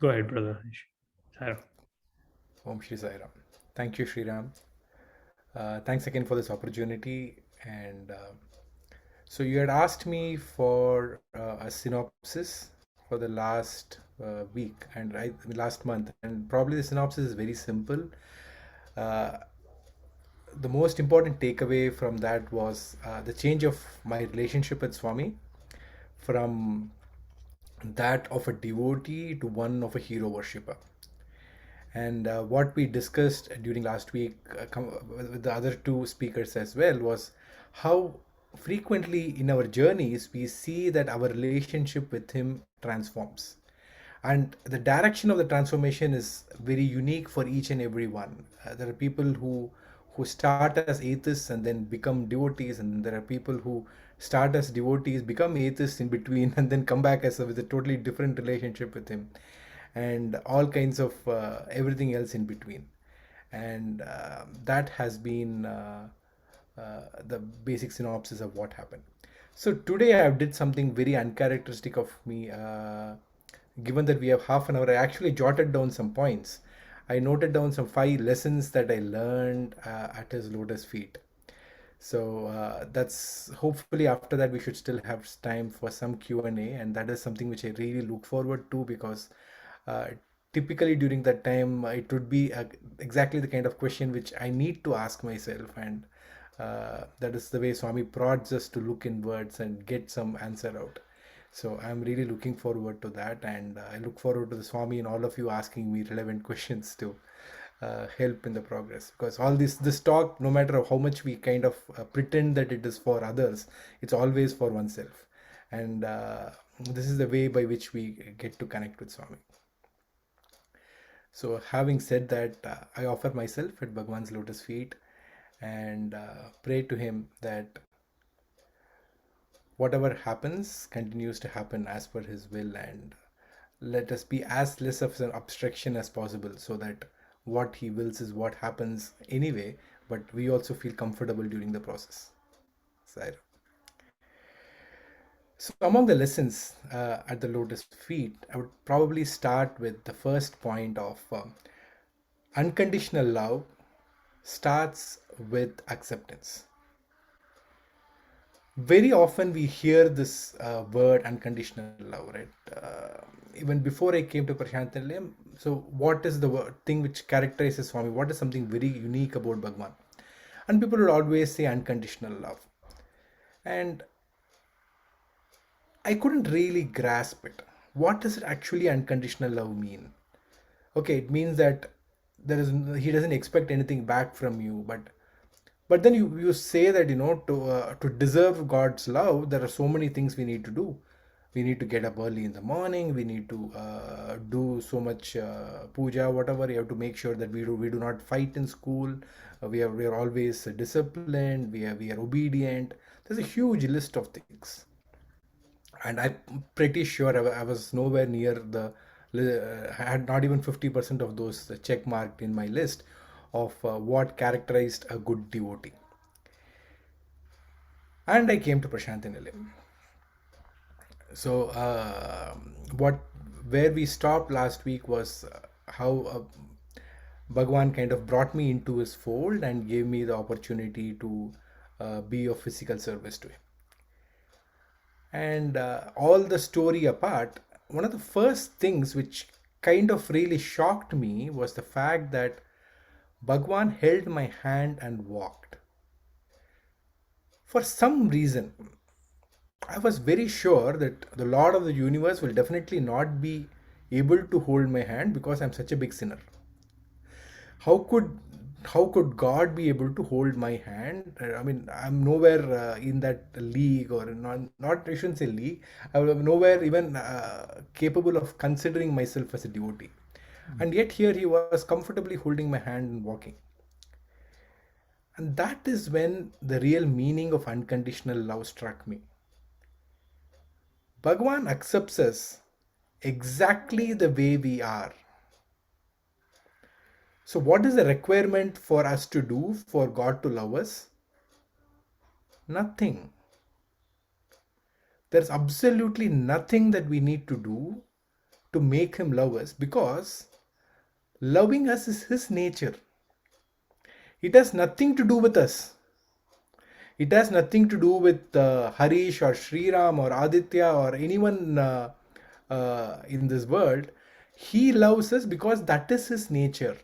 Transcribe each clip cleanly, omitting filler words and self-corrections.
Go ahead, brother Harish. Sarah. Om Shri Sai Ram. Thank you, Shri Ram. Thanks again for this opportunity. And so you had asked me for a synopsis for the last week and last month, and probably the synopsis is very simple. Uh, the most important takeaway from that was the change of my relationship with Swami from that of a devotee to one of a hero worshipper. And what we discussed during last week with the other two speakers as well was how frequently in our journeys we see that our relationship with Him transforms. And the direction of the transformation is very unique for each and every one. There are people who start as atheists and then become devotees, and there are people who start as devotees, become atheists in between, and then come back with a totally different relationship with Him, and all kinds of everything else in between. And that has been the basic synopsis of what happened. So today I did something very uncharacteristic of me. Given that we have half an hour, I actually jotted down some points. I noted down some 5 lessons that I learned at his lotus feet. So that's hopefully after that we should still have time for some Q&A, and that is something which I really look forward to because uh, typically during that time it would be exactly the kind of question which I need to ask myself, and that is the way Swami prods us to look inwards and get some answer out. So I'm really looking forward to that, and I look forward to the Swami and all of you asking me relevant questions to help in the progress. Because all this talk, no matter how much we kind of pretend that it is for others, it's always for oneself, and this is the way by which we get to connect with Swami. So having said that, I offer myself at Bhagwan's lotus feet and pray to him that whatever happens continues to happen as per his will, and let us be as less of an obstruction as possible so that what he wills is what happens anyway, but we also feel comfortable during the process. Saira. So among the lessons at the lotus feet, I would probably start with the first point of unconditional love starts with acceptance. Very often we hear this word unconditional love, right? Even before I came to Prashantalayam, so what is the thing which characterizes Swami? What is something very unique about Bhagwan? And people would always say unconditional love. And I couldn't really grasp it. What does it actually unconditional love mean? Okay, it means that there is he doesn't expect anything back from you, but then you say that to deserve God's love there are so many things we need to do. We need to get up early in the morning, we need to do so much puja, whatever. You have to make sure that we do not fight in school. We are always disciplined, we are obedient. There's a huge list of things, and I'm pretty sure I was nowhere near I had not even 50% of those check marked in my list of what characterized a good devotee. And I came to Prashant Nilayam. So what where we stopped last week was how Bhagwan kind of brought me into his fold and gave me the opportunity to be of physical service to him. And all the story apart, one of the first things which kind of really shocked me was the fact that Bhagwan held my hand and walked. For some reason, I was very sure that the Lord of the universe will definitely not be able to hold my hand because I'm such a big sinner. how could how could God be able to hold my hand? I mean, I'm nowhere in that league, or not I shouldn't say league. I'm nowhere even capable of considering myself as a devotee. And yet here he was comfortably holding my hand and walking. And that is when the real meaning of unconditional love struck me. Bhagwan accepts us exactly the way we are. So, what is the requirement for us to do for God to love us? Nothing. There's absolutely nothing that we need to do to make Him love us, because loving us is His nature. It has nothing to do with us. It has nothing to do with Harish or Sriram or Adithya or anyone in this world. He loves us because that is His nature.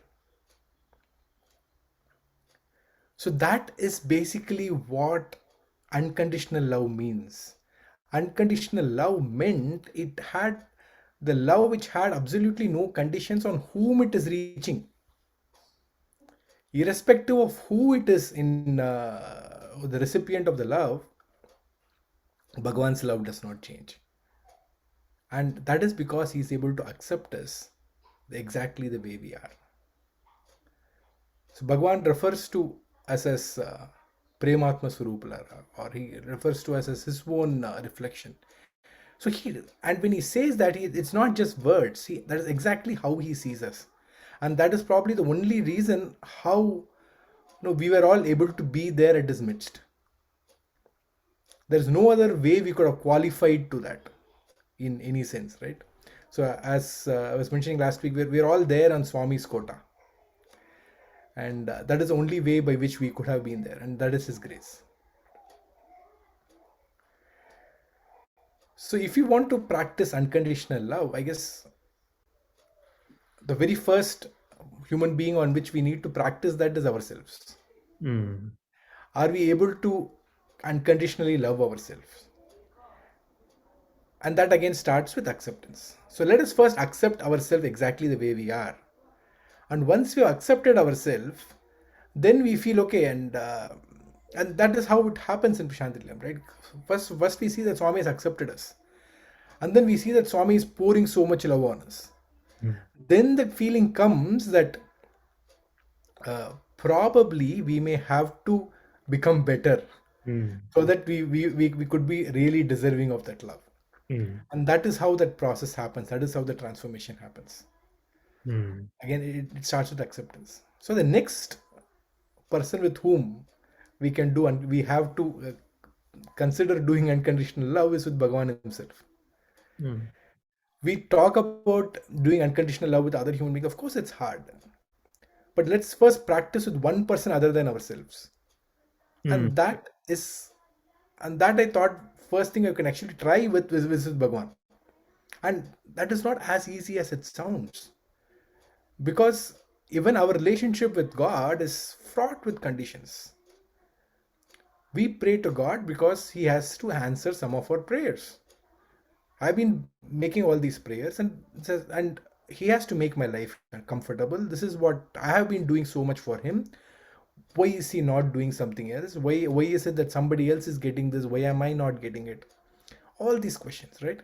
So that is basically what unconditional love means. Unconditional love meant it had the love which had absolutely no conditions on whom it is reaching, irrespective of who it is in the recipient of the love. Bhagwan's love does not change, and that is because he is able to accept us exactly the way we are. So Bhagwan refers to us as Prematma Swarupalara, or he refers to us as his own reflection. So and when he says that, it's not just words. That is exactly how he sees us, and that is probably the only reason how we were all able to be there at his midst. There's no other way we could have qualified to that in any sense, right? So as I was mentioning last week, we're all there on Swami's Kota, and that is the only way by which we could have been there, and that is his grace. So if you want to practice unconditional love, I guess the very first human being on which we need to practice that is ourselves. Mm. Are we able to unconditionally love ourselves? And that again starts with acceptance. So let us first accept ourselves exactly the way we are. And once we have accepted ourselves, then we feel okay, and that is how it happens in Prashantilam, right? First we see that Swami has accepted us, and then we see that Swami is pouring so much love on us. Mm. Then that feeling comes that probably we may have to become better, Mm. so that we could be really deserving of that love. Mm. And that is how that process happens. That is how the transformation happens. Mm. Again, it starts with acceptance. So the next person with whom we can do, and we have to consider doing unconditional love, is with Bhagavan himself. Mm. We talk about doing unconditional love with other human beings. Of course, it's hard. But let's first practice with one person other than ourselves. Mm. And that I thought first thing I can actually try with Bhagavan. And that is not as easy as it sounds. Because even our relationship with God is fraught with conditions. We pray to God because He has to answer some of our prayers. I've been making all these prayers, and He has to make my life comfortable. This is what I have been doing so much for Him. Why is He not doing something else? Why is it that somebody else is getting this? Why am I not getting it? All these questions, right?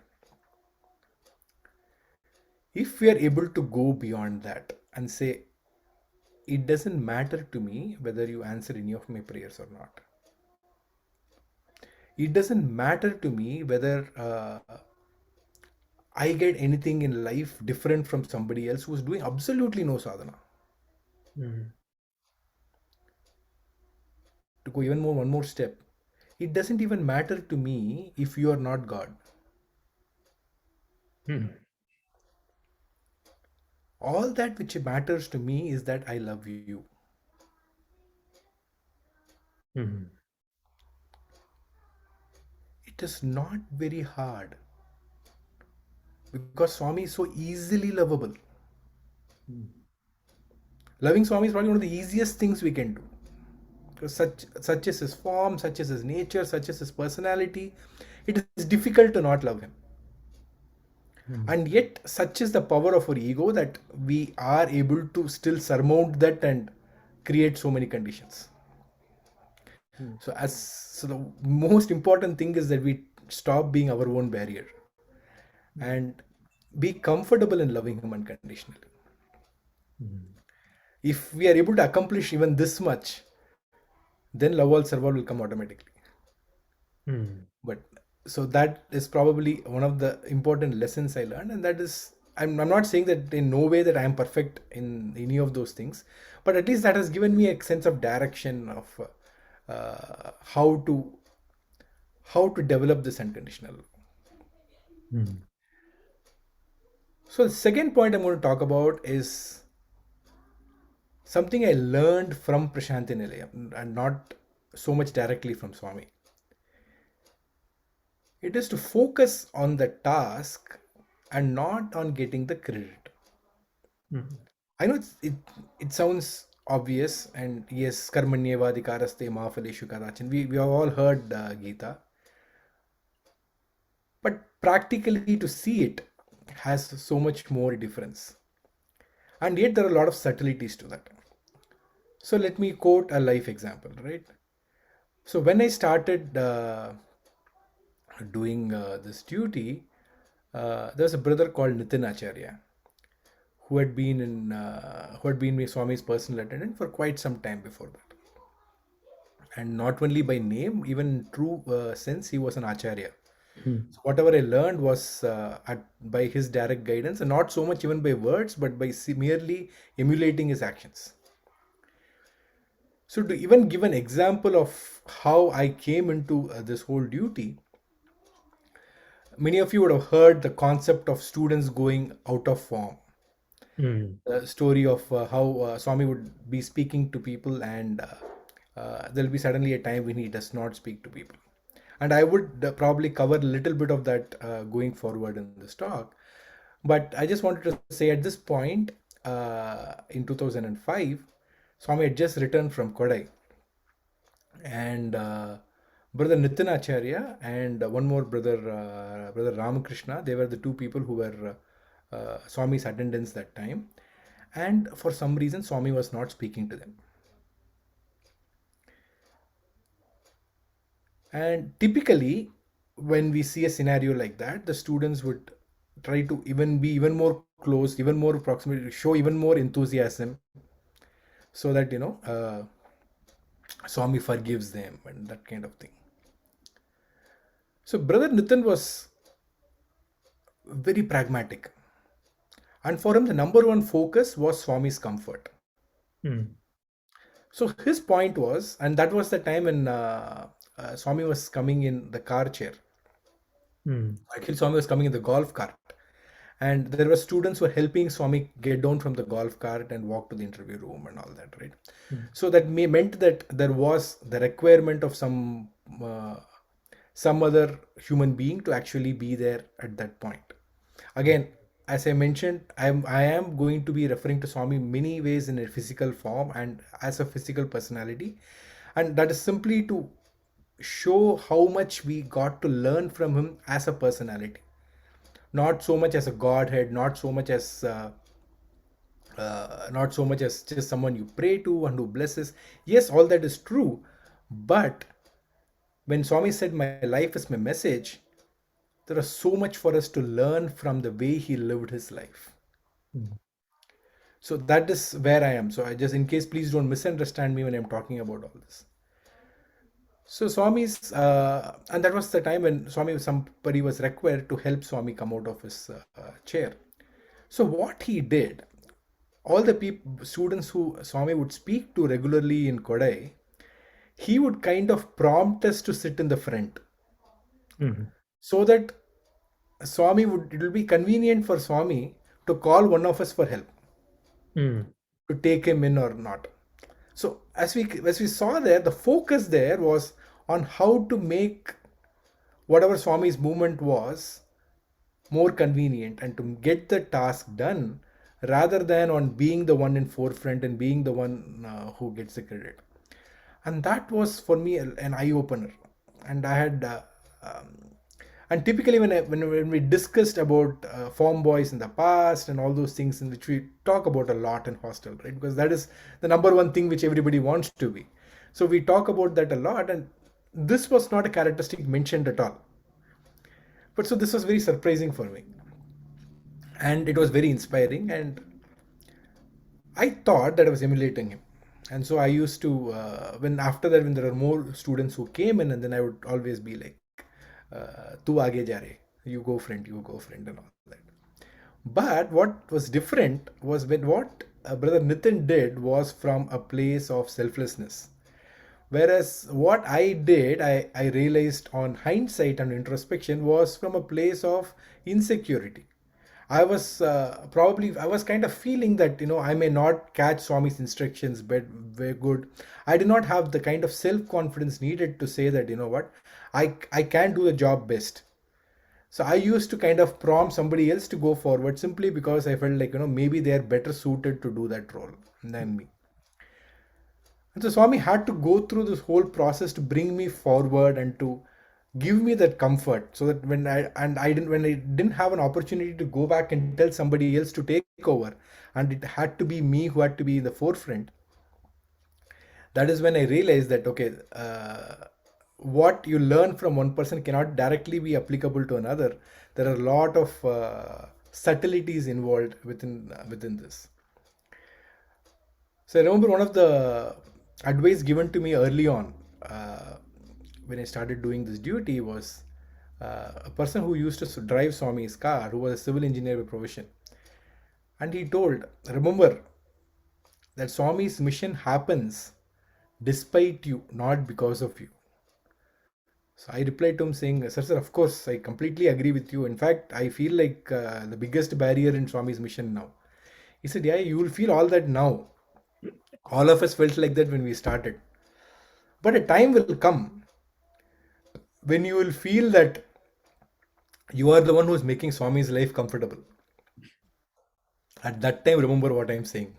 If we are able to go beyond that and say, it doesn't matter to me whether you answer any of my prayers or not. It doesn't matter to me whether I get anything in life different from somebody else who's doing absolutely no sadhana. Mm. To go even more, one more step, it doesn't even matter to me if you are not God. Mm. All that which matters to me is that I love you. Mm. It is not very hard, because Swami is so easily lovable. Mm. Loving Swami is probably one of the easiest things we can do. Because such is his form, such is his nature, such is his personality, it is difficult to not love him. And yet such is the power of our ego that we are able to still surmount that and create so many conditions. So the most important thing is that we stop being our own barrier and be comfortable in loving him unconditionally. If we are able to accomplish even this much, then love all serval will come automatically. But so that is probably one of the important lessons I learned, and that is I'm not saying that in no way that I am perfect in any of those things, but at least that has given me a sense of direction of how to develop this unconditional love. So the second point I'm going to talk about is something I learned from Prashant Nilayam and not so much directly from Swami. It is to focus on the task and not on getting the credit. I know it sounds obvious, and yes, karmanyeva adhikaraste ma phaleshu kadachan. We have all heard Gita, but practically to see it has so much more difference, and yet there are a lot of subtleties to that. So let me quote a life example, right? So when I started doing this duty, there was a brother called Nitin Acharya who had been my Swami's personal attendant for quite some time before that. And not only by name, even in true sense, he was an Acharya. So whatever I learned was by his direct guidance, and not so much even by words, but by merely emulating his actions. So to even give an example of how I came into this whole duty, many of you would have heard the concept of students going out of form. The story of how Swami would be speaking to people, and there'll be suddenly a time when he does not speak to people. And I would probably cover a little bit of that going forward in this talk. But I just wanted to say at this point, in 2005, Swami had just returned from Kodai, and brother Nitin Acharya and one more brother, brother Ramakrishna, they were the two people who were Swami's attendants that time. And for some reason, Swami was not speaking to them. And typically, when we see a scenario like that, the students would try to even be even more close, even more proximity, show even more enthusiasm, so that Swami forgives them and that kind of thing. So brother Nitin was very pragmatic, and for him the number one focus was Swami's comfort. So his point was, and that was the time when Swami was coming in the car chair. Actually, Swami was coming in the golf cart, and there were students who were helping Swami get down from the golf cart and walk to the interview room and all that, right? So that meant that there was the requirement of some other human being to actually be there at that point. Again, as I mentioned, I am going to be referring to Swami many ways in a physical form and as a physical personality, and that is simply to show how much we got to learn from him as a personality, not so much as a godhead, not so much as just someone you pray to and who blesses. Yes, all that is true, but when Swami said my life is my message, there is so much for us to learn from the way he lived his life. So that is where I am. So I just, in case, please don't misunderstand me when I'm talking about all this. So Swami's, and that was the time when somebody was required to help Swami come out of his chair. So what he did, all the students who Swami would speak to regularly in Kodai, he would kind of prompt us to sit in the front, so that it will be convenient for Swami to call one of us for help, to take him in or not. So as we saw there, the focus there was on how to make whatever Swami's movement was more convenient and to get the task done, rather than on being the one in forefront and being the one who gets the credit. And that was for me an eye opener. And I had And typically, when we discussed about form boys in the past and all those things in which we talk about a lot in hostel, right? Because that is the number one thing which everybody wants to be. So we talk about that a lot, and this was not a characteristic mentioned at all. But so this was very surprising for me, and it was very inspiring. And I thought that I was emulating him. And so I used to, when after that, when there are more students who came in, and then I would always be like, "Tu aage ja re, you go friend," and all that. But what was different was when what brother Nitin did was from a place of selflessness. Whereas what I did, I realized on hindsight and introspection was from a place of insecurity. I was kind of feeling that I may not catch Swami's instructions, but very good. I did not have the kind of self confidence needed to say that what I can do the job best. So I used to kind of prompt somebody else to go forward simply because I felt like maybe they are better suited to do that role than me. And so Swami had to go through this whole process to bring me forward and to give me that comfort so that when I didn't have an opportunity to go back and tell somebody else to take over, and it had to be me who had to be in the forefront. That is when I realized that okay, what you learn from one person cannot directly be applicable to another. There are a lot of subtleties involved within this. So I remember one of the advice given to me early on when I started doing this duty was a person who used to drive Swami's car, who was a civil engineer by profession. And he told, remember that Swami's mission happens despite you, not because of you. So I replied to him saying, sir, of course, I completely agree with you. In fact, I feel like the biggest barrier in Swami's mission now. He said, yeah, you will feel all that now. All of us felt like that when we started. But a time will come when you will feel that you are the one who is making Swami's life comfortable. At that time, remember what I'm saying.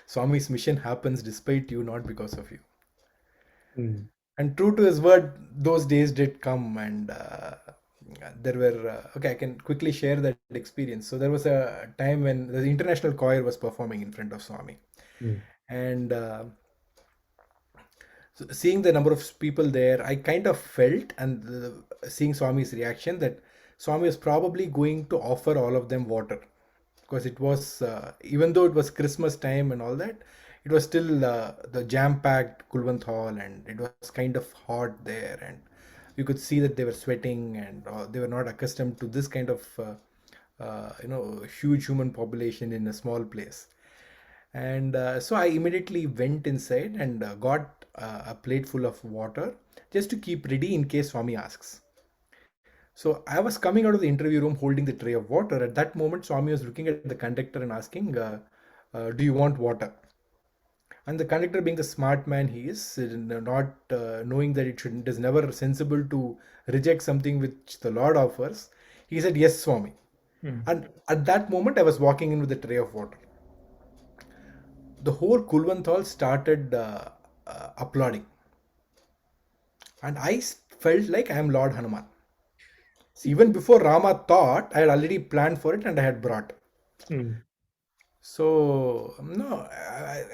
Swami's mission happens despite you, not because of you. Mm. And true to his word, those days did come, and there were okay. I can quickly share that experience. So there was a time when the international choir was performing in front of Swami, Mm. and so seeing the number of people there, I kind of felt, and seeing Swami's reaction, that Swami was probably going to offer all of them water, because it was even though it was Christmas time and all that, it was still the jam-packed Kulwant Hall, and it was kind of hot there, and you could see that they were sweating, and they were not accustomed to this kind of huge human population in a small place. And so I immediately went inside and got a plate full of water just to keep ready in case Swami asks. So I was coming out of the interview room holding the tray of water. At that moment, Swami was looking at the conductor and asking, "Do you want water?" And the conductor, being the smart man he is, not knowing that it is never sensible to reject something which the Lord offers, he said, "Yes, Swami." Mm. And at that moment, I was walking in with a tray of water. The whole Kulwanthal started applauding, and I felt like I am Lord Hanuman. So even before Rama thought, I had already planned for it and I had brought. Mm. So no,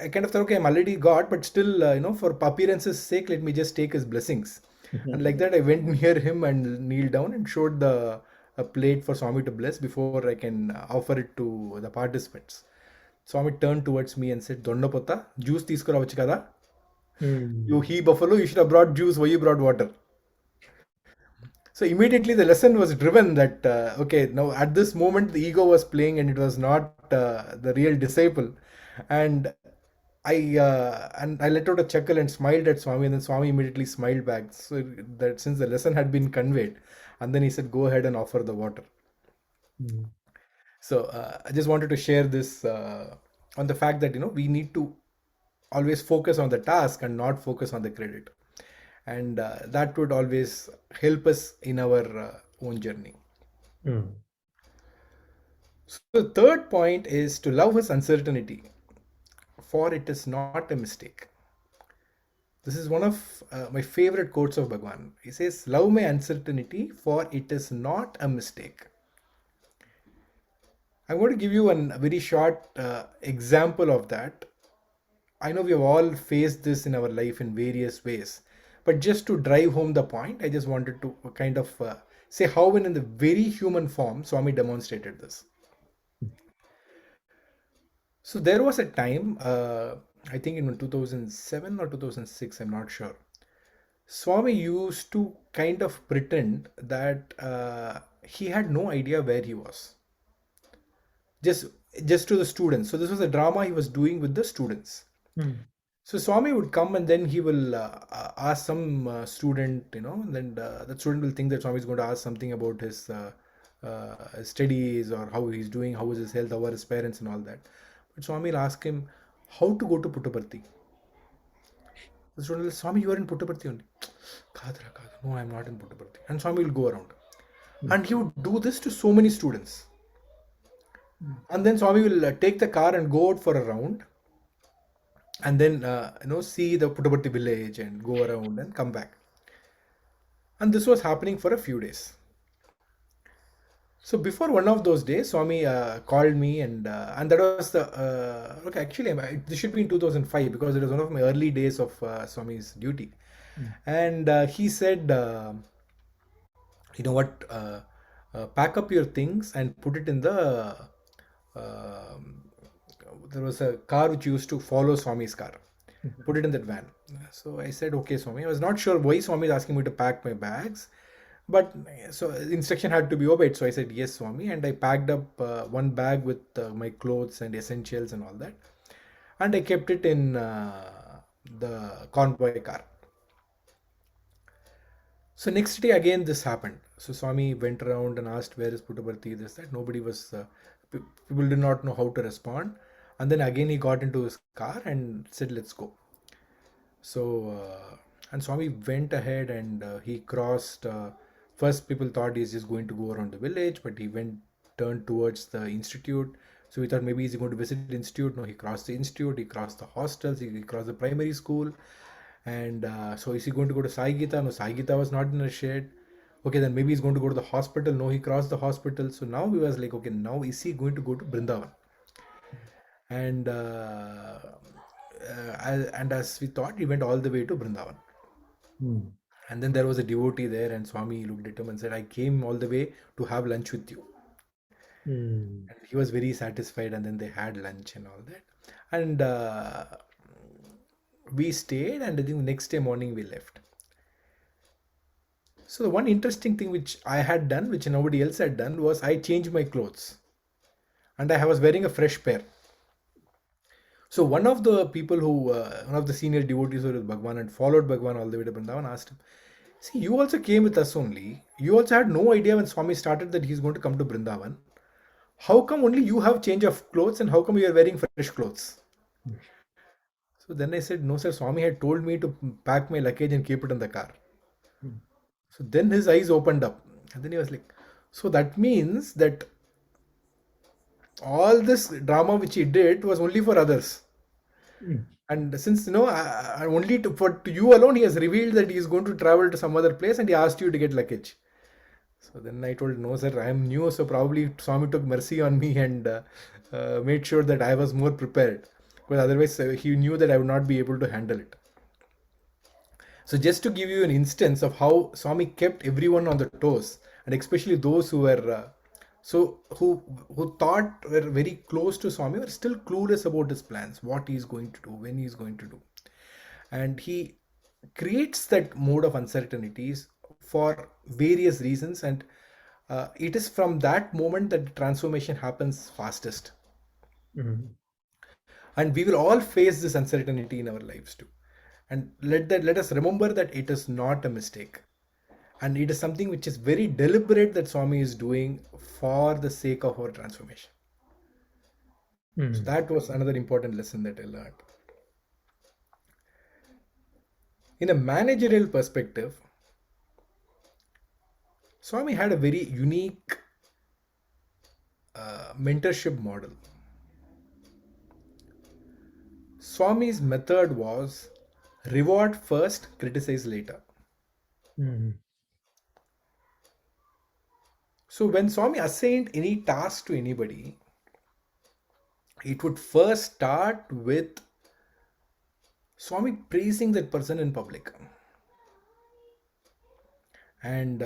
I kind of thought, okay, I'm already God, but still, for appearance's sake, let me just take his blessings. And like that, I went near him and kneeled down and showed the a plate for Swami to bless before I can offer it to the participants. Swami turned towards me and said, "Donnapota, juice తీసుకురావచ్చు కదా? You Mm. he buffalo, you should have brought juice. Why you brought water?" So immediately the lesson was driven that okay, now at this moment the ego was playing and it was not the real disciple, and I let out a chuckle and smiled at Swami, and then Swami immediately smiled back. So that since the lesson had been conveyed, and then he said, "Go ahead and offer the water." Mm. So I just wanted to share this on the fact that we need to always focus on the task and not focus on the credit, and that would always help us in our own journey. Mm. So the third point is to love his uncertainty, for it is not a mistake. This is one of my favorite quotes of Bhagwan. He says, "Love my uncertainty, for it is not a mistake." I'm going to give you a very short example of that. I know we have all faced this in our life in various ways, but just to drive home the point, I just wanted to kind of say how, in the very human form, Swami demonstrated this. So there was a time, I think in 2007 or 2006, I'm not sure. Swami used to kind of pretend that he had no idea where he was, just just to the students. So this was a drama he was doing with the students. Mm. So Swami would come and then he will ask some student, and then that student will think that Swami is going to ask something about his studies or how he's doing, how is his health, how are his parents, and all that. But Swami will ask him how to go to Puttaparthi. The student will say, Swami, you are in Puttaparthi only. Kadra, Kadra. No, I'm not in Puttaparthi. And Swami will go around. Mm. And he would do this to so many students. Mm. And then Swami will take the car and go out for a round and then see the Puttaparthi village and go around and come back. And this was happening for a few days. So before one of those days, Swami called me and that was the okay. Actually, this should be in 2005 because it was one of my early days of Swami's duty. Mm. And he said, you know what, pack up your things and put it in the. um there was a car which used to follow Swami's car. Put it in that van. So I said, okay, Swami. I was not sure why Swami is asking me to pack my bags, but so the instruction had to be obeyed. So I said, yes, Swami. And I packed up one bag with my clothes and essentials and all that. And I kept it in the convoy car. So next day again this happened. So Swami went around and asked where is Puttaparthi, this, that. Nobody was, people did not know how to respond. And then again he got into his car and said, let's go. So, and Swami went ahead and he crossed. First, people thought he's just going to go around the village, but he turned towards the institute. So we thought maybe he's going to visit the institute. No, he crossed the institute, he crossed the hostels, he crossed the primary school. And so is he going to go to Sai Gita? No, Sai Gita was not in a shed. Okay, then maybe he's going to go to the hospital. No, he crossed the hospital. So now he was like, okay, now is he going to go to Brindavan? And and as we thought, he went all the way to Brindavan. Mm. And then there was a devotee there, and Swami looked at him and said, I came all the way to have lunch with you. Mm. And he was very satisfied, and then they had lunch and all that. And we stayed, and I think the next day morning we left. So the one interesting thing which I had done, which nobody else had done, was I changed my clothes. And I was wearing a fresh pair. So one of the people one of the senior devotees who was Bhagwan and followed Bhagwan all the way to Vrindavan asked him, see, you also came with us only. You also had no idea when Swami started that he's going to come to Vrindavan. How come only you have change of clothes and how come you are wearing fresh clothes? So then I said, no, sir, Swami had told me to pack my luggage and keep it in the car. Mm. So then his eyes opened up. And then he was like, so that means that all this drama which he did was only for others. Mm. And since only to you alone, he has revealed that he is going to travel to some other place, and he asked you to get luggage. So then I told, no, sir, I am new, so probably Swami took mercy on me and made sure that I was more prepared, because otherwise he knew that I would not be able to handle it. So just to give you an instance of how Swami kept everyone on the toes, and especially those who were who thought were very close to Swami were still clueless about his plans, what he is going to do, when he is going to do, and he creates that mode of uncertainties for various reasons, and it is from that moment that the transformation happens fastest. Mm. And we will all face this uncertainty in our lives too, and let us remember that it is not a mistake, and it is something which is very deliberate that Swami is doing for the sake of our transformation. So Mm. that was another important lesson that I learned. In a managerial perspective, Swami had a very unique mentorship model. Swami's method was Reward first, criticize later. Mm. So when Swami assigned any task to anybody, it would first start with Swami praising that person in public and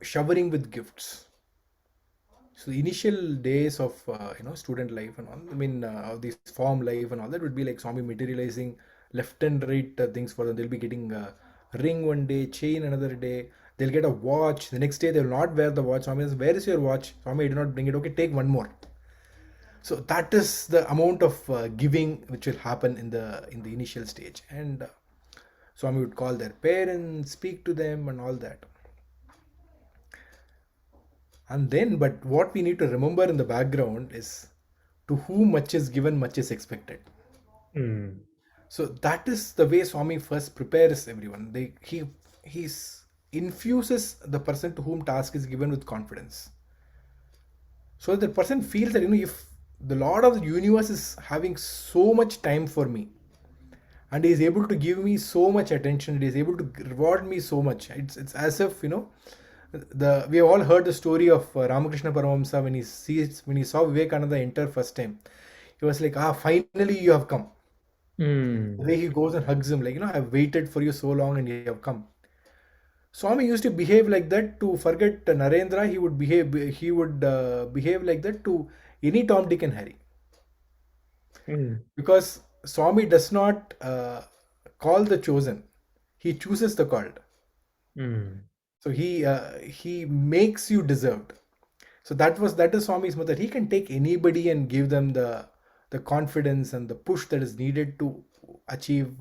showering with gifts. So the initial days of student life and all, I mean of this form life and all that would be like Swami materializing left and right things for them. They'll be getting a ring one day, chain another day. They'll get a watch. The next day they'll not wear the watch. Swami says, "Where is your watch?" Swami, I did not bring it. Okay, take one more. So that is the amount of giving which will happen in the initial stage. And Swami would call their parents, speak to them, and all that. And then, but what we need to remember in the background is to whom much is given, much is expected. Mm. So that is the way Swami first prepares everyone. He's infuses the person to whom task is given with confidence. So that the person feels that if the Lord of the universe is having so much time for me and he is able to give me so much attention, he is able to reward me so much. It's as if the we have all heard the story of Ramakrishna Paramahamsa when he saw Vivekananda enter first time. He was like, finally you have come. The Mm. way he goes and hugs him, like, I've waited for you so long and you have come. Swami used to behave like that to forget Narendra. He would behave like that to any Tom, Dick, and Harry, Mm. because Swami does not call the chosen; he chooses the called. Mm. So he makes you deserved. So that is Swami's method. He can take anybody and give them the confidence and the push that is needed to achieve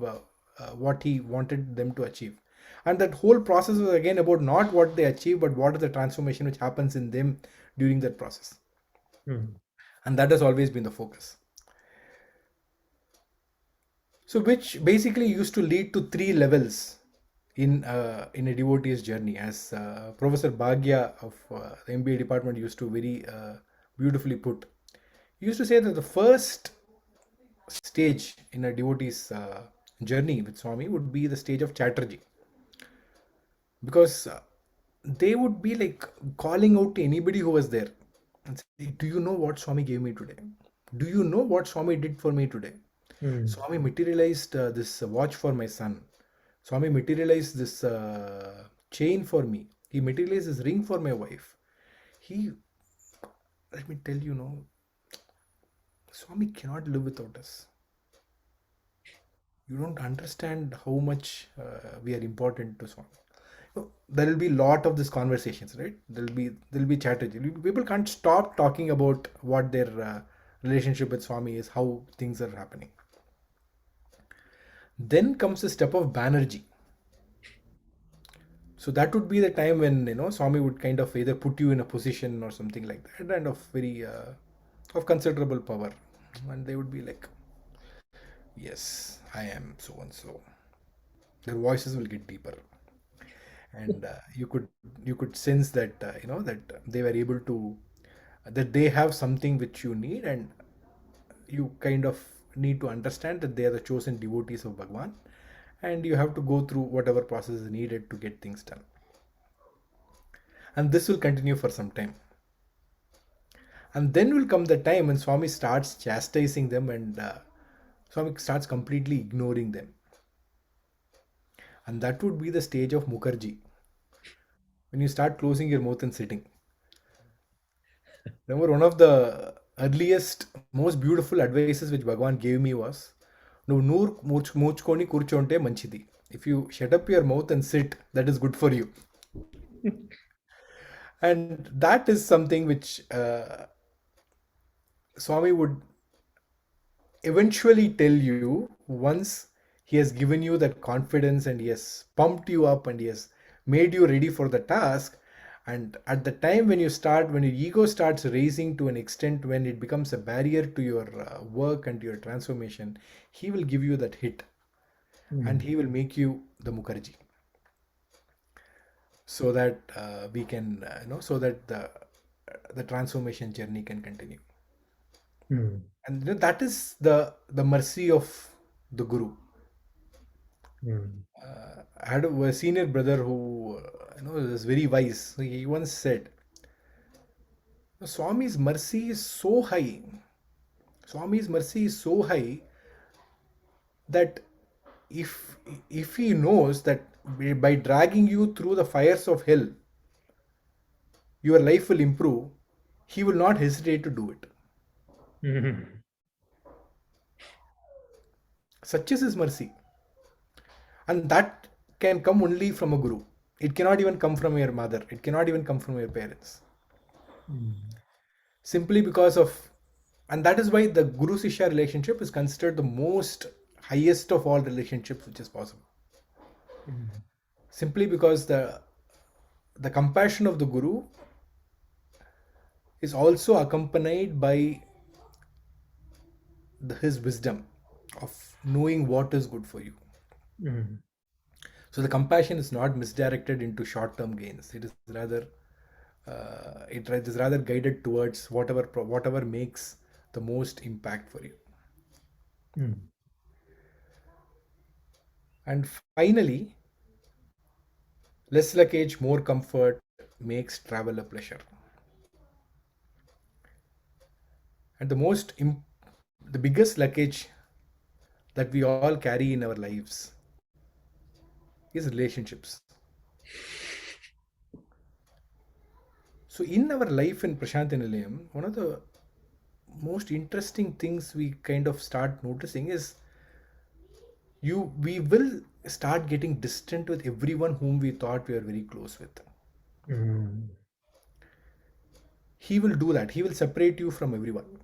what he wanted them to achieve. And that whole process was again about not what they achieve, but what is the transformation which happens in them during that process. Mm. And that has always been the focus. So which basically used to lead to three levels in a devotee's journey, as Professor Bhagya of the MBA department used to very beautifully put. He used to say that the first stage in a devotee's journey with Swami would be the stage of Chatterjee, because they would be like calling out to anybody who was there and say, "Do you know what Swami gave me today? Do you know what Swami did for me today? Mm. Swami materialized this watch for my son. Swami materialized this chain for me. He materialized this ring for my wife. He, let me tell you, Swami cannot live without us. You don't understand how much we are important to Swami." There will be a lot of these conversations, right? There'll be Chatterjee. People can't stop talking about what their relationship with Swami is, how things are happening. Then comes the step of Banerjee. So that would be the time when Swami would kind of either put you in a position or something like that, and of very of considerable power, and they would be like, "Yes, I am so and so." Their voices will get deeper, and you could sense that that they were able to that they have something which you need, and you kind of need to understand that they are the chosen devotees of Bhagwan, and you have to go through whatever process is needed to get things done. And this will continue for some time. And then will come the time when Swami starts chastising them, and Swami starts completely ignoring them. And that would be the stage of Mukherjee, when you start closing your mouth and sitting. Remember, one of the earliest, most beautiful advices which Bhagwan gave me was, "No noor మూర్చుకొని కూర్చోంటే మంచిది." If you shut up your mouth and sit, that is good for you. And that is something which Swami would eventually tell you once he has given you that confidence and he has pumped you up and he has made you ready for the task. And at the time when your ego starts raising to an extent when it becomes a barrier to your work and to your transformation, he will give you that hit, and Mm. he will make you the Mukherjee, so that we can so that the transformation journey can continue. Mm. And that is the mercy of the Guru. Mm. I had a senior brother who, was very wise. He once said, Swami's mercy is so high. Swami's mercy is so high that if if he knows that by dragging you through the fires of hell, your life will improve, he will not hesitate to do it. Mhm. Such is his mercy. And that can come only from a guru. It cannot even come from your mother. It cannot even come from your parents. Mm. Simply because of, and that is why the Guru Sishya relationship is considered the most highest of all relationships which is possible. Mm. Simply because the compassion of the Guru is also accompanied by his wisdom of knowing what is good for you. Mm. So the compassion is not misdirected into short-term gains. It is rather guided towards whatever makes the most impact for you. Mm. And finally, less luggage, more comfort makes travel a pleasure. And the biggest luggage that we all carry in our lives is relationships. So in our life in Prashant Nilayam, one of the most interesting things we kind of start noticing is we will start getting distant with everyone whom we thought we were very close with. Mm. He will do that. He will separate you from everyone.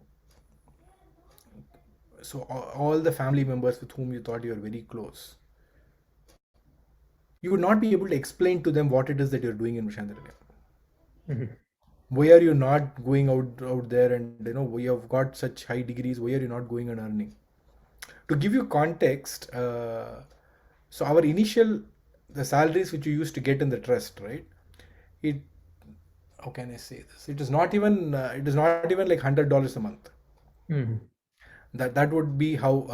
So all the family members with whom you thought you were very close, you would not be able to explain to them what it is that you're doing in Prashant Nilayam. Mhm. Why are you not going out there, and we have got such high degrees, why are you not going and earning? To give you context, so our initial, the salaries which you used to get in the trust, right, it, how can I say this, it is not even like $100 a month. Mm. That would be how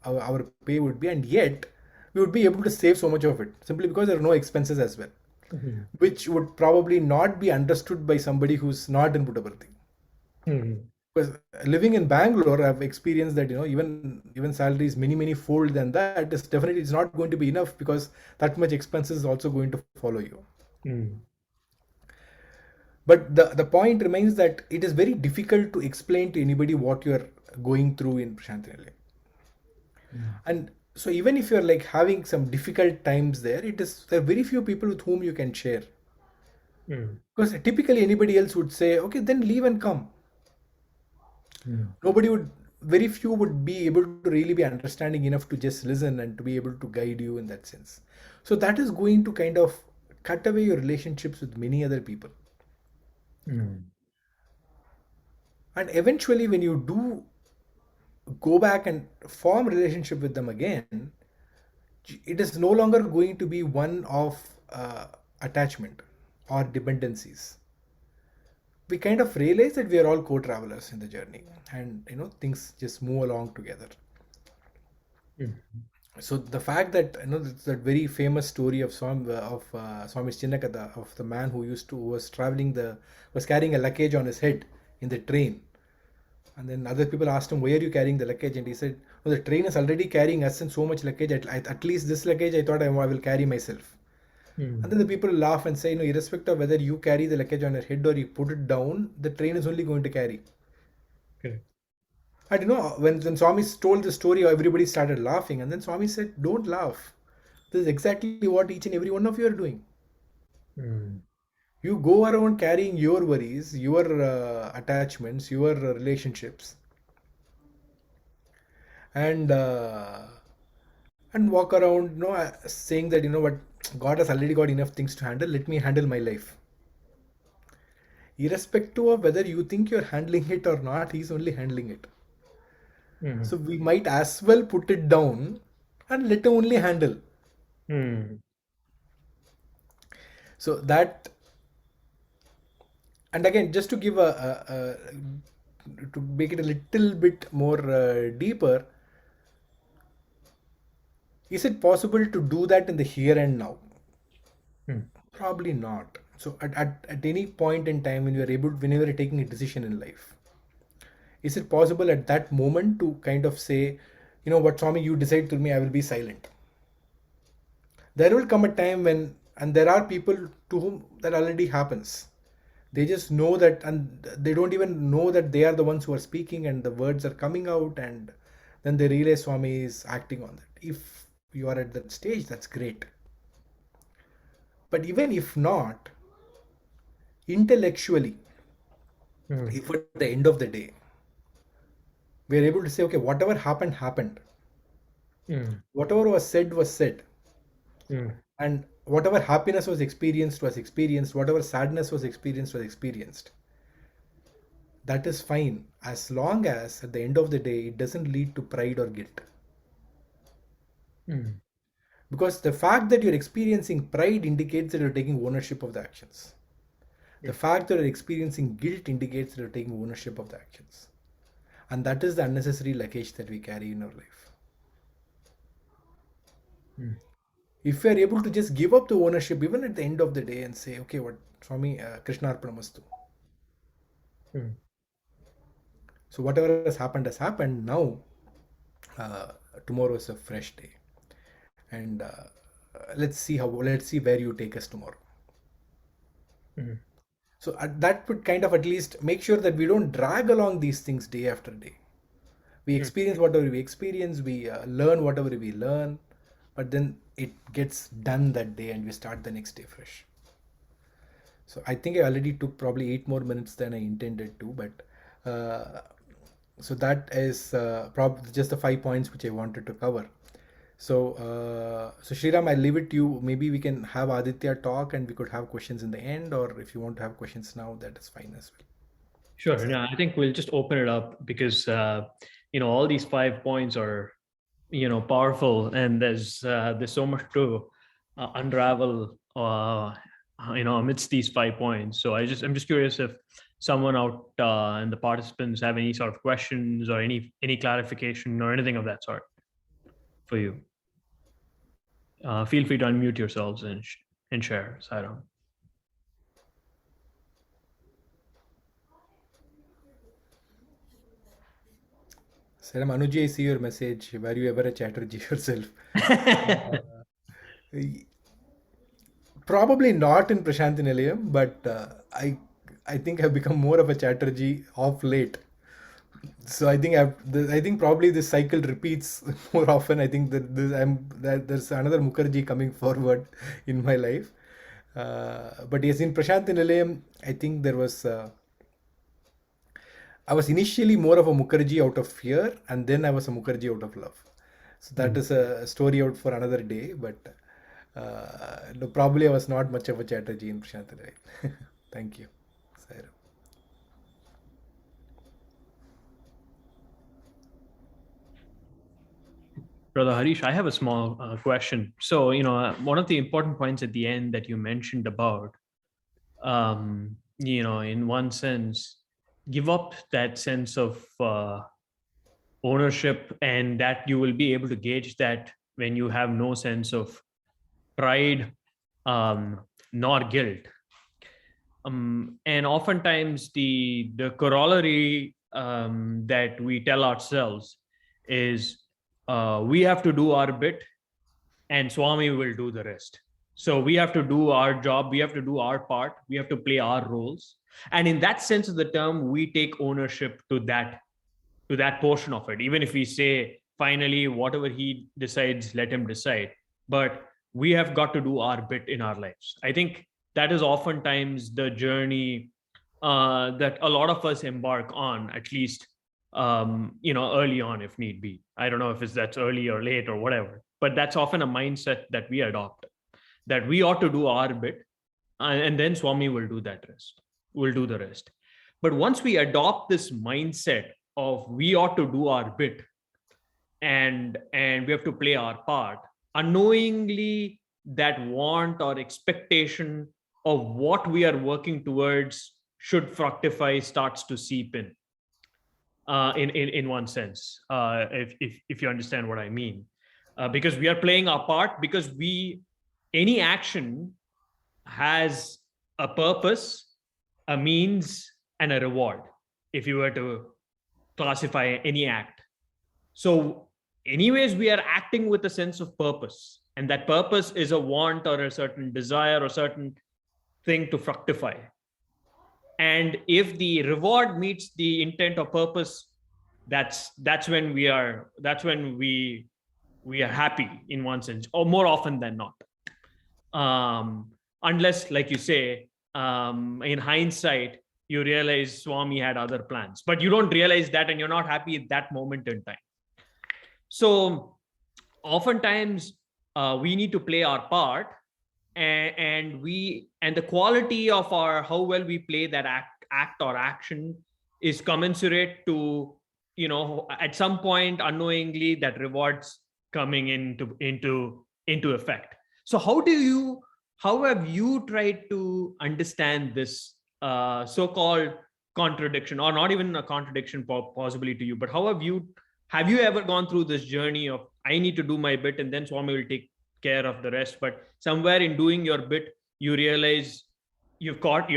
our pay would be, and yet we would be able to save so much of it simply because there are no expenses as well, Mhm. which would probably not be understood by somebody who's not in Puttaparthi. Mm. Because living in Bangalore, I've experienced that even salaries many fold than that is definitely, it's not going to be enough, because that much expenses is also going to follow you. Mm. But the point remains that it is very difficult to explain to anybody what you're going through in Prashant Nilayam. Mm. And so even if you're like having some difficult times there, there are very few people with whom you can share. Mm. Because typically anybody else would say, okay, then leave and come. Mm. Nobody would, very few would be able to really be understanding enough to just listen and to be able to guide you in that sense. So that is going to kind of cut away your relationships with many other people. Mm. And eventually when you do go back and form relationship with them again, it is no longer going to be one of attachment or dependencies. We kind of realize that we are all co-travelers in the journey, and things just move along together. Mm. So the fact that that very famous story of Swami Chinnakatha, of the man who was traveling the was carrying a luggage on his head in the train, and then other people asked him, why are you carrying the luggage? And he said, no, the train is already carrying us and so much luggage, at least this luggage I thought I will carry myself. And Mm. then the people laugh and say, irrespective of whether you carry the luggage on your head or you put it down, the train is only going to carry. Correct. And when Swami told the story, everybody started laughing. And then Swami said, don't laugh. This is exactly what each and every one of you are doing. Mm. You go around carrying your worries, your attachments, your relationships, and walk around, saying that, what, God has already got enough things to handle. Let me handle my life. Irrespective of whether you think you're handling it or not, he's only handling it. Mm. So we might as well put it down and let him only handle. Mm. So that, and again, just to give to make it a little bit more deeper, Is it possible to do that in the here and now? Mm. Probably not. So at any point in time when you are able, whenever you're taking a decision in life, is it possible at that moment to kind of say, you know what, Swami, you decide through me, I will be silent? There will come a time when, and there are people to whom that already happens. They just know that, and they don't even know that they are the ones who are speaking, and the words are coming out, and then they realize Swami is acting on that. If you are at that stage, that's great. But even if not, intellectually, Mm. if at the end of the day we are able to say, okay, whatever happened, happened. Mm. Whatever was said. Mm. And whatever happiness was experienced, whatever sadness was experienced. That is fine as long as at the end of the day it doesn't lead to pride or guilt. Mm. Because the fact that you're experiencing pride indicates that you're taking ownership of the actions. The Mm. fact that you're experiencing guilt indicates that you're taking ownership of the actions. And that is the unnecessary luggage that we carry in our life. Mm. If we are able to just give up the ownership even at the end of the day and say, okay, what Swami, Krishna Arpanamastu. Mm. So whatever has happened. Now, uh, tomorrow is a fresh day, and let's see where you take us tomorrow. Mm. So that would kind of at least make sure that we don't drag along these things day after day. We Mm. experience whatever we experience, we learn whatever we learn, but then it gets done that day, and we start the next day fresh. So I think I already took probably 8 more minutes than I intended to, but so that is probably just the 5 points which I wanted to cover. So Shriram, I leave it to you. Maybe we can have Aditya talk, and we could have questions in the end, or if you want to have questions now, that is fine as well. Sure. Sorry. Yeah, I think we'll just open it up because all these 5 points are powerful, and there's so much to unravel amidst these 5 points. So I'm just curious if someone out in the participants have any sort of questions or any clarification or anything of that sort for you. Feel free to unmute yourselves and share, Sairam. Shriram, Anuji, I see your message. Were you ever a Chatterjee yourself? Probably not in Prashanthi Nilayam, but I think I've become more of a Chatterjee of late. So I think probably this cycle repeats more often. I think that there's another Mukherjee coming forward in my life. But yes, in Prashanthi Nilayam, I think there was I was initially more of a Mukherjee out of fear, and then I was a Mukherjee out of love. So that Hmm. is a story out for another day. But no, probably I was not much of a Chatterjee in Prashanthi Nilayam. Thank you, Saira. Brother Harish, I have a small question. So, one of the important points at the end that you mentioned about, in one sense, give up that sense of ownership, and that you will be able to gauge that when you have no sense of pride, um, nor guilt. And oftentimes the corollary that we tell ourselves is we have to do our bit and Swami will do the rest. So we have to do our job, we have to do our part, we have to play our roles. And in that sense of the term, we take ownership to that portion of it. Even if we say finally, whatever he decides, let him decide. But we have got to do our bit in our lives. I think that is oftentimes the journey that a lot of us embark on, at least early on, if need be. I don't know if that's early or late or whatever, but that's often a mindset that we adopt, that we ought to do our bit, and then Swami will do that rest. Will do the rest. But once we adopt this mindset of we ought to do our bit, and we have to play our part, unknowingly that want or expectation of what we are working towards should fructify starts to seep in one sense, if you understand what I mean. because we are playing our part, because any action has a purpose, a means, and a reward, if you were to classify any act. So anyways, we are acting with a sense of purpose, and that purpose is a want or a certain desire or certain thing to fructify. And if the reward meets the intent or purpose, that's when we are happy in one sense, or more often than not. Unless, like you say, in hindsight, you realize Swami had other plans, but you don't realize that, and you're not happy at that moment in time. So oftentimes we need to play our part, and the quality of our how well we play that act or action is commensurate to, at some point unknowingly, that rewards coming into effect. So how have you tried to understand this so-called contradiction, or not even a contradiction possibly to you, but have you ever gone through this journey of, I need to do my bit and then Swami will take care of the rest, but somewhere in doing your bit you realize you've got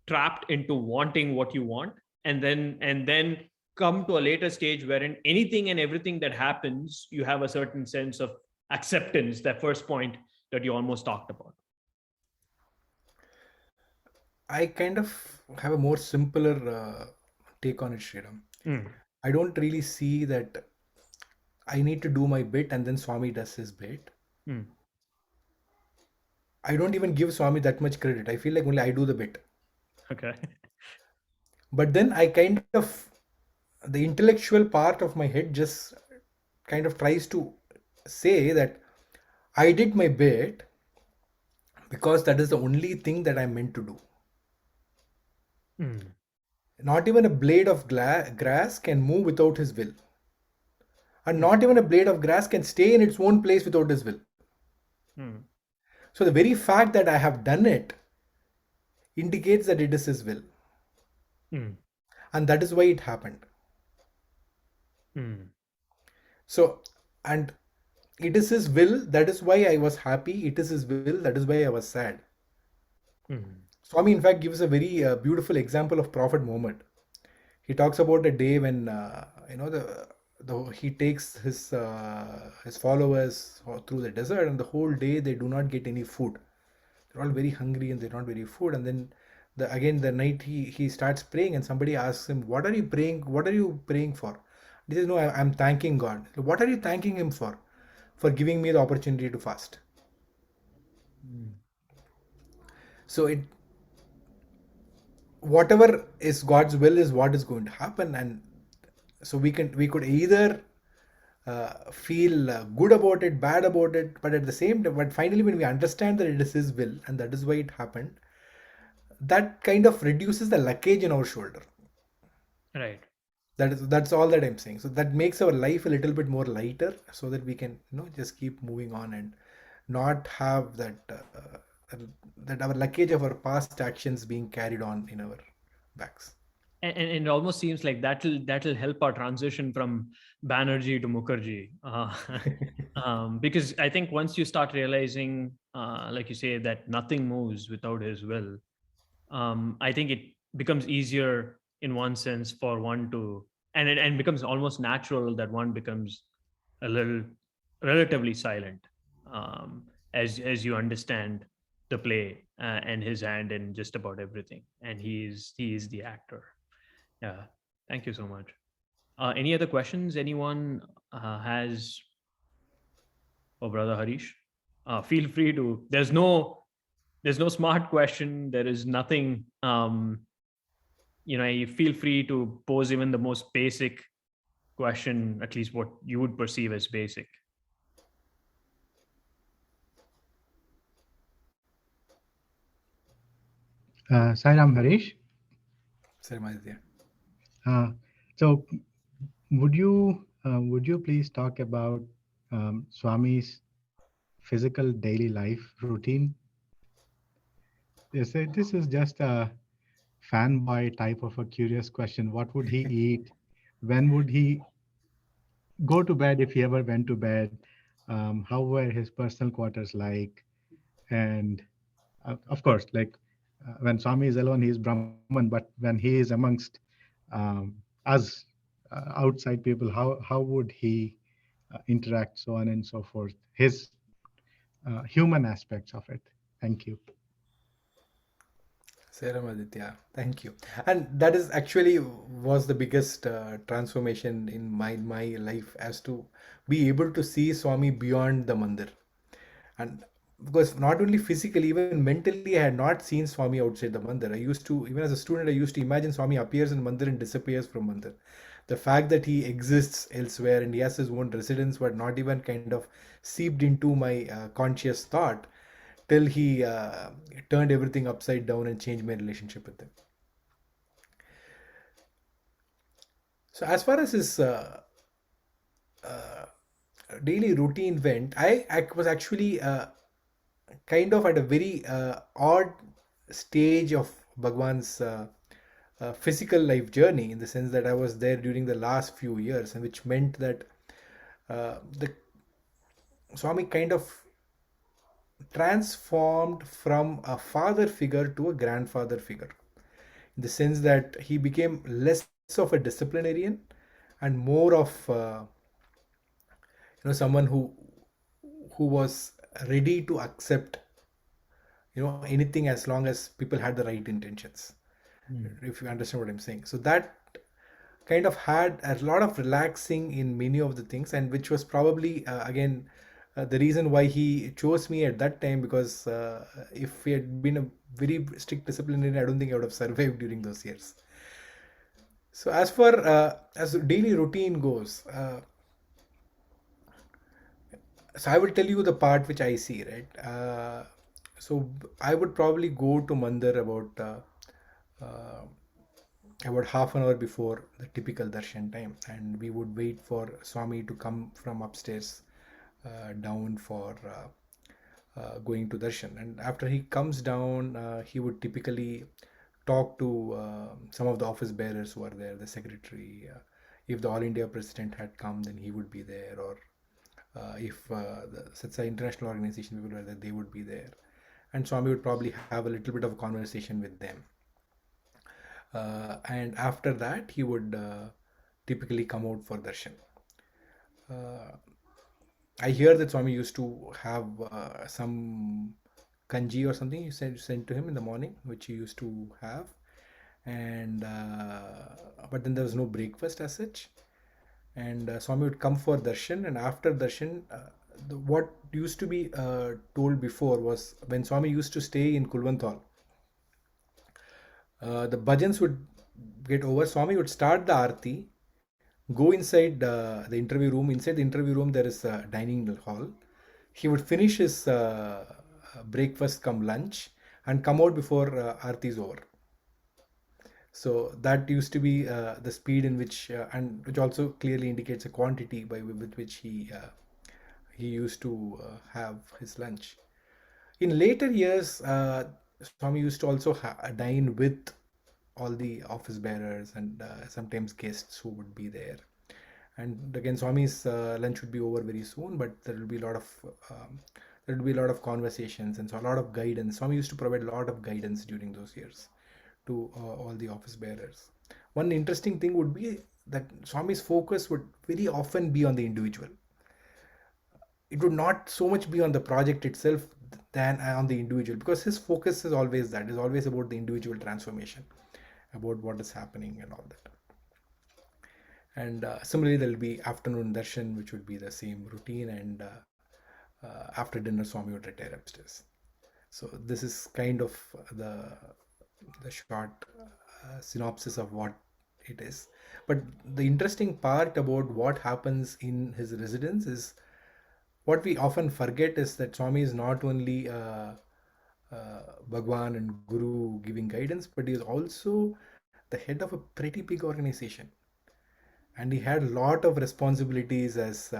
trapped into wanting what you want, and then come to a later stage wherein anything and everything that happens, you have a certain sense of acceptance, that first point that you almost talked about? I kind of have a more simpler take on it, Sriram. Mm. I don't really see that I need to do my bit and then Swami does his bit. Mm. I don't even give Swami that much credit. I feel like only I do the bit. Okay. But then I kind of, the intellectual part of my head just kind of tries to say that I did my bit because that is the only thing that I'm meant to do. Mm. Not even a blade of grass can move without his will. And Mm. not even a blade of grass can stay in its own place without his will. Mm. So the very fact that I have done it indicates that it is his will. Mm. And that is why it happened. Mm. So, and it is his will, that is why I was happy. It is his will, that is why I was sad. Mm. Swami, in fact, gives a very beautiful example of Prophet Muhammad. He talks about a day when he takes his followers through the desert, and the whole day they do not get any food. They're all very hungry and they're not very food. And then the night he starts praying, and somebody asks him, "What are you praying? What are you praying for?" He says, "No, I'm thanking God." "What are you thanking him for?" "For giving me the opportunity to fast." Mm. So whatever is God's will is what is going to happen. And so we could either feel good about it, bad about it, but at the same time, but finally when we understand that it is his will and that is why it happened, that kind of reduces the luggage in our shoulder. Right. That's all that I'm saying. So that makes our life a little bit more lighter, so that we can just keep moving on and not have that our luggage of our past actions being carried on in our backs. And it almost seems like that'll help our transition from Banerjee to Mukherjee, because I think once you start realizing, like you say, that nothing moves without his will, I think it becomes easier in one sense for one to, and becomes almost natural that one becomes a little relatively silent, as you understand the play and his hand in just about everything, and he is the actor. Yeah, thank you so much. Any other questions anyone has for Brother Harish? Feel free to. There's no smart question. There is nothing. You feel free to pose even the most basic question, at least what you would perceive as basic. Sairam Harish. Sarmadhya. So, would you please talk about Swami's physical daily life routine? This is just a fanboy type of a curious question. What would he eat? When would he go to bed if he ever went to bed? How were his personal quarters like? And of course, like when Swami is alone, he is Brahman, but when he is amongst us outside people, how would he interact, so on and so forth? His human aspects of it. Thank you. Seram Aditya, thank you. And that is actually was the biggest transformation in my life, as to be able to see Swami beyond the mandir. And because not only physically, even mentally, I had not seen Swami outside the mandir. I used to, even as a student, I used to imagine Swami appears in mandir and disappears from mandir. The fact that he exists elsewhere and he has his own residence were not even kind of seeped into my conscious thought till he turned everything upside down and changed my relationship with him. So as far as his daily routine went, I was actually kind of at a very odd stage of Bhagwan's physical life journey, in the sense that I was there during the last few years, and which meant that the Swami kind of transformed from a father figure to a grandfather figure, in the sense that he became less of a disciplinarian and more of someone who was ready to accept anything as long as people had the right intentions, if you understand what I'm saying. So that kind of had a lot of relaxing in many of the things, and which was probably again the reason why he chose me at that time, because if he had been a very strict disciplinarian, I don't think I would have survived during those years. So as far as daily routine goes, so I will tell you the part which I see, right? So I would probably go to Mandir about half an hour before the typical darshan time, and we would wait for Swami to come from upstairs down for going to darshan. And after he comes down, he would typically talk to some of the office bearers who are there, the secretary. If the All India president had come, then he would be there, or if the Satsa international organization people were there, they would be there. And Swami would probably have a little bit of a conversation with them. And after that, he would typically come out for darshan. Uh, I hear that Swami used to have some kanji or something you sent to him in the morning, which he used to have, and but then there was no breakfast as such. And Swami would come for darshan, and after darshan, what used to be told before was, when Swami used to stay in Kulwanthal, the bhajans would get over. Swami would start the arti, go inside the interview room. Inside the interview room, there is a dining hall. He would finish his breakfast come lunch and come out before arti is over. So that used to be the speed in which, and which also clearly indicates a quantity with which he used to have his lunch. In later years, Swami used to also dine with all the office bearers and sometimes guests who would be there. And again, Swami's lunch would be over very soon, but there will be a lot of conversations, and so a lot of guidance. Swami used to provide a lot of guidance during those years to all the office bearers. One interesting thing would be that Swami's focus would very often be on the individual. It would not so much be on the project itself than on the individual, because his focus is always about the individual transformation, about what is happening and all that. And similarly, there will be afternoon darshan, which would be the same routine, and after dinner, Swami would retire upstairs. So this is kind of the short synopsis of what it is. But the interesting part about what happens in his residence is, what we often forget is that Swami is not only Bhagwan and Guru giving guidance, but he is also the head of a pretty big organization, and he had a lot of responsibilities as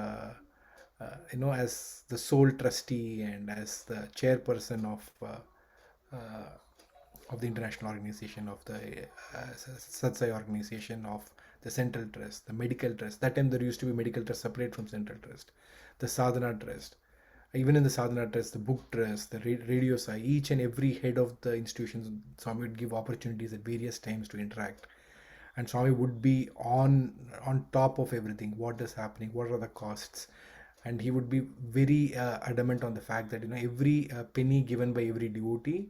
as the sole trustee and as the chairperson of the international organization, of the Satsai organization, of the Central Trust, the Medical Trust. That time there used to be Medical Trust separate from Central Trust, the Sadhana Trust. Even in the Sadhana Trust, the Book Trust, the Radio Sai, each and every head of the institutions, Swami would give opportunities at various times to interact. And Swami would be on top of everything. What is happening? What are the costs? And he would be very adamant on the fact that every penny given by every devotee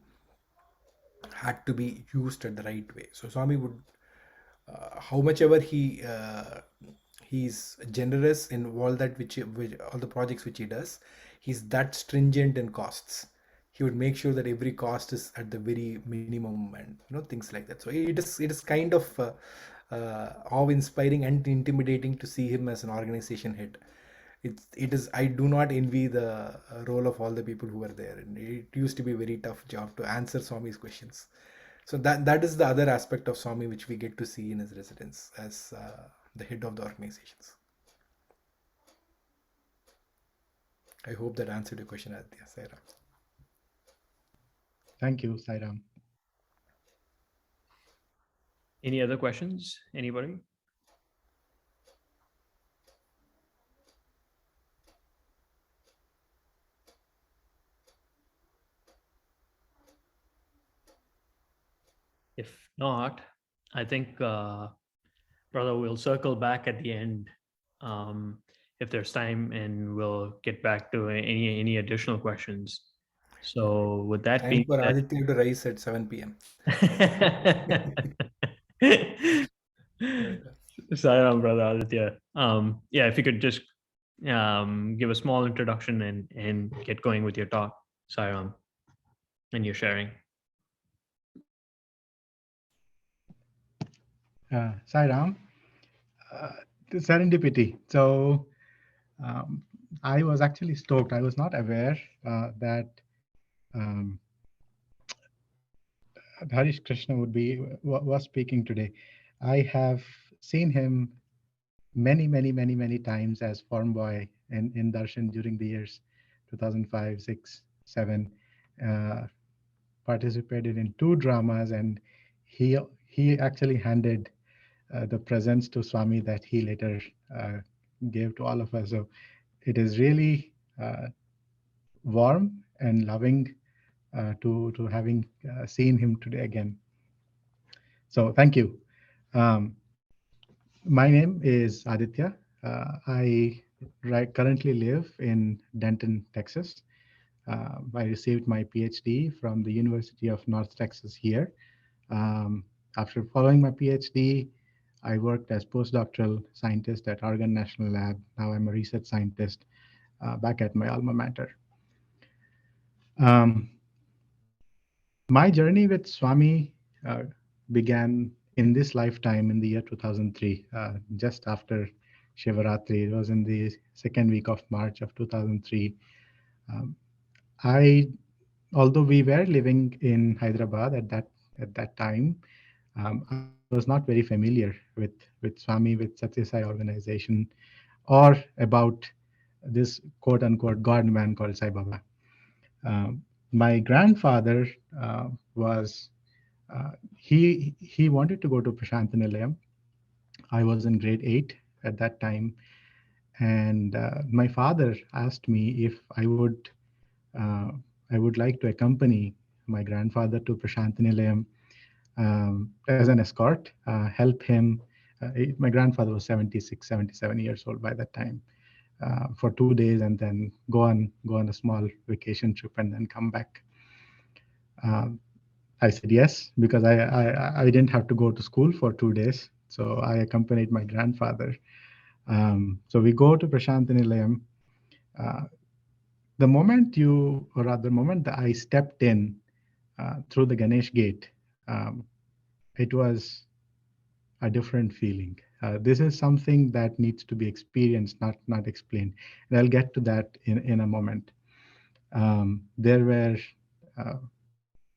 had to be used at the right way. So Swami would, how much ever he's generous in all that which all the projects which he does, he's that stringent in costs. He would make sure that every cost is at the very minimum, and things like that. So it is kind of awe-inspiring and intimidating to see him as an organization head. It is I do not envy the role of all the people who were there, and it used to be a very tough job to answer Swami's questions. So that is the other aspect of Swami which we get to see in his residence as the head of the organizations. I hope that answered your question, Aditya. Sairam. Thank you, Sairam. Any other questions? Anybody? If not, I think, brother, we'll circle back at the end if there's time, and we'll get back to any additional questions. So with that Time being for said, Aditya to rise at 7 p.m. Sairam, brother Adithya. Yeah, if you could just give a small introduction and get going with your talk, Sairam, and your sharing. Sairam, the serendipity. So I was actually stoked. I was not aware that Harish Krishna was speaking today. I have seen him many times as farm boy in darshan during the years 2005, 6, 7. Participated in 2 dramas, and he actually handed the presents to Swami that he later gave to all of us. So it is really warm and loving to having seen him today again. So thank you. My name is Adithya. I currently live in Denton, Texas. I received my PhD from the University of North Texas here. After following my PhD, I worked as postdoctoral scientist at Oregon National Lab. Now I'm a research scientist back at my alma mater. My journey with Swami began in this lifetime in the year 2003, just after Shivaratri. It was in the second week of March of 2003. Although we were living in Hyderabad at that time, I was not very familiar with Swami, with Satya Sai organization, or about this quote unquote God man called Sai Baba. My grandfather was he wanted to go to Prashantanilayam. I was in grade 8 at that time, and my father asked me if I would like to accompany my grandfather to Prashantanilayam as an escort, help him. My grandfather was 76, 77 years old by that time, for 2 days, and then go on a small vacation trip and then come back. I said yes, because I didn't have to go to school for 2 days. So I accompanied my grandfather. So we go to Prashantanilayam. The moment that I stepped in through the Ganesh gate, it was a different feeling. This is something that needs to be experienced, not explained. And I'll get to that in a moment. There were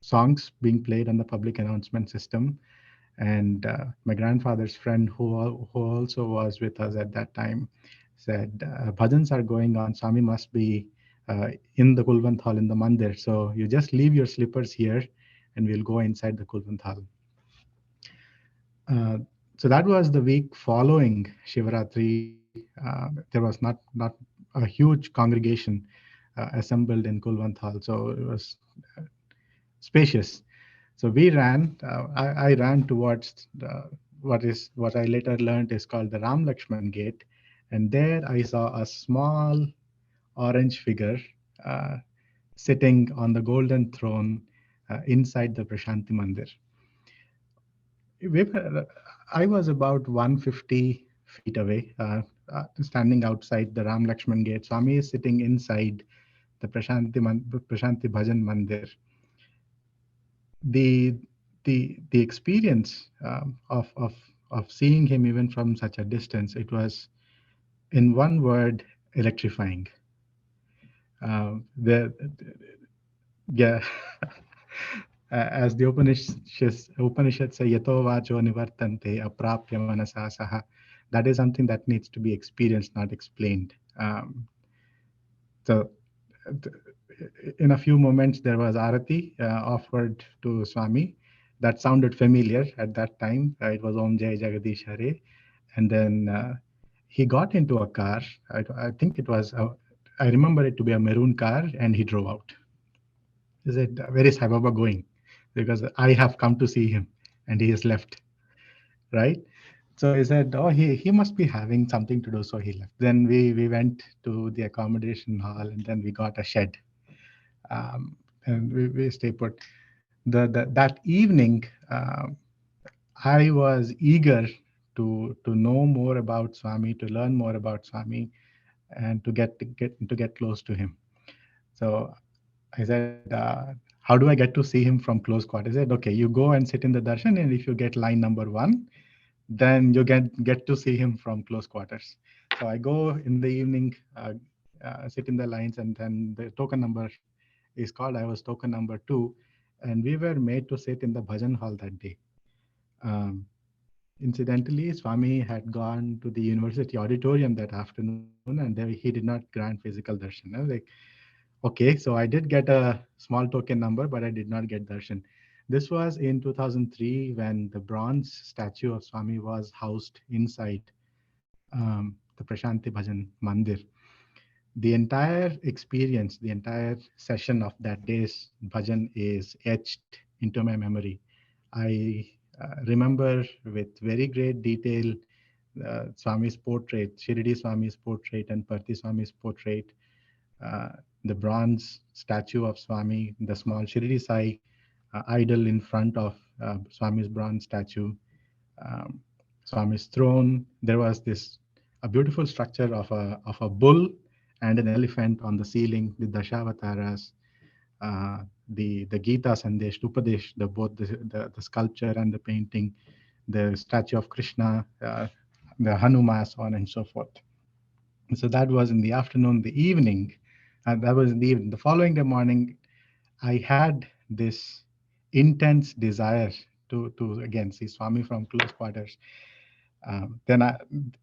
songs being played on the public announcement system, and my grandfather's friend, who also was with us at that time, said bhajans are going on. Swami must be in the Kulwant hall in the mandir. So you just leave your slippers here, and we'll go inside the Kulwant hall. So that was the week following Shivaratri. There was not a huge congregation assembled in Kulwant Hall, so it was uh, spacious. So we ran. I ran towards what I later learned is called the Ram Lakshman Gate, and there I saw a small orange figure uh, sitting on the golden throne inside the Prashanti Mandir. I was about 150 feet away, standing outside the Ram Lakshman Gate. Swami is sitting inside the Prashanti Bhajan Mandir. The the experience of seeing him even from such a distance, it was in one word, electrifying. The Yeah. As the Upanishads say, Yato vacho nivartante aprapya manasa saha. That is something that needs to be experienced, not explained. So, th- in a few moments, there was arati offered to Swami. That sounded familiar at that time. It was Om Jai Jagadish Hare. And then he got into a car. I think it was, I remember it to be a maroon car, and he drove out. He said, "Where is Sai Baba going? Because I have come to see him," and he has left, right? So he said, "Oh, he must be having something to do," so he left. Then we went to the accommodation hall, and then we got a shed, and we stay put. That evening, I was eager to know more about Swami, to learn more about Swami, and to get close to him. So I said, "How do I get to see him from close quarters?" He said, "Okay, you go and sit in the darshan, and if you get line number one, then you get to see him from close quarters." So I go in the evening, sit in the lines, and then the token number is called. I was token number two, and we were made to sit in the bhajan hall that day. Um, Incidentally, Swami had gone to the university auditorium that afternoon, and there he did not grant physical darshan. I was like, okay, so I did get a small token number, but I did not get darshan. This was in 2003 when the bronze statue of Swami was housed inside the Prashanti Bhajan Mandir. The entire experience, the entire session of that day's bhajan is etched into my memory. I remember with very great detail Swami's portrait, Shirdi Swami's portrait, and Parthi Swami's portrait, uh, the bronze statue of Swami, the small Shirdi Sai idol in front of Swami's bronze statue, um, Swami's throne. There was this a beautiful structure of a bull and an elephant on the ceiling, the Dashavataras, the Gita Sandesh, Upadesh, the sculpture and the painting, the statue of Krishna, the Hanuma, so on and so forth. So that was in the afternoon. The evening, that was in the evening. The following day morning, I had this intense desire to again see Swami from close quarters. Then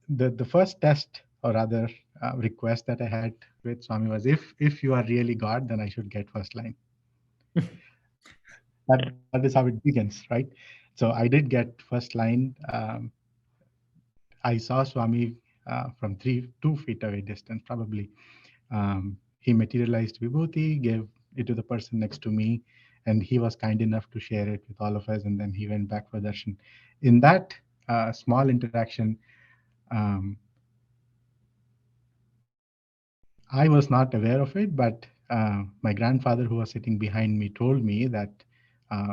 the first test, or rather request that I had with Swami was, if you are really God, then I should get first line. That is how it begins, right? So I did get first line. I saw Swami from 2 feet away distance, probably. He materialized Vibhuti, gave it to the person next to me, and he was kind enough to share it with all of us. And then he went back for darshan. In that small interaction, um, I was not aware of it, but my grandfather, who was sitting behind me, told me that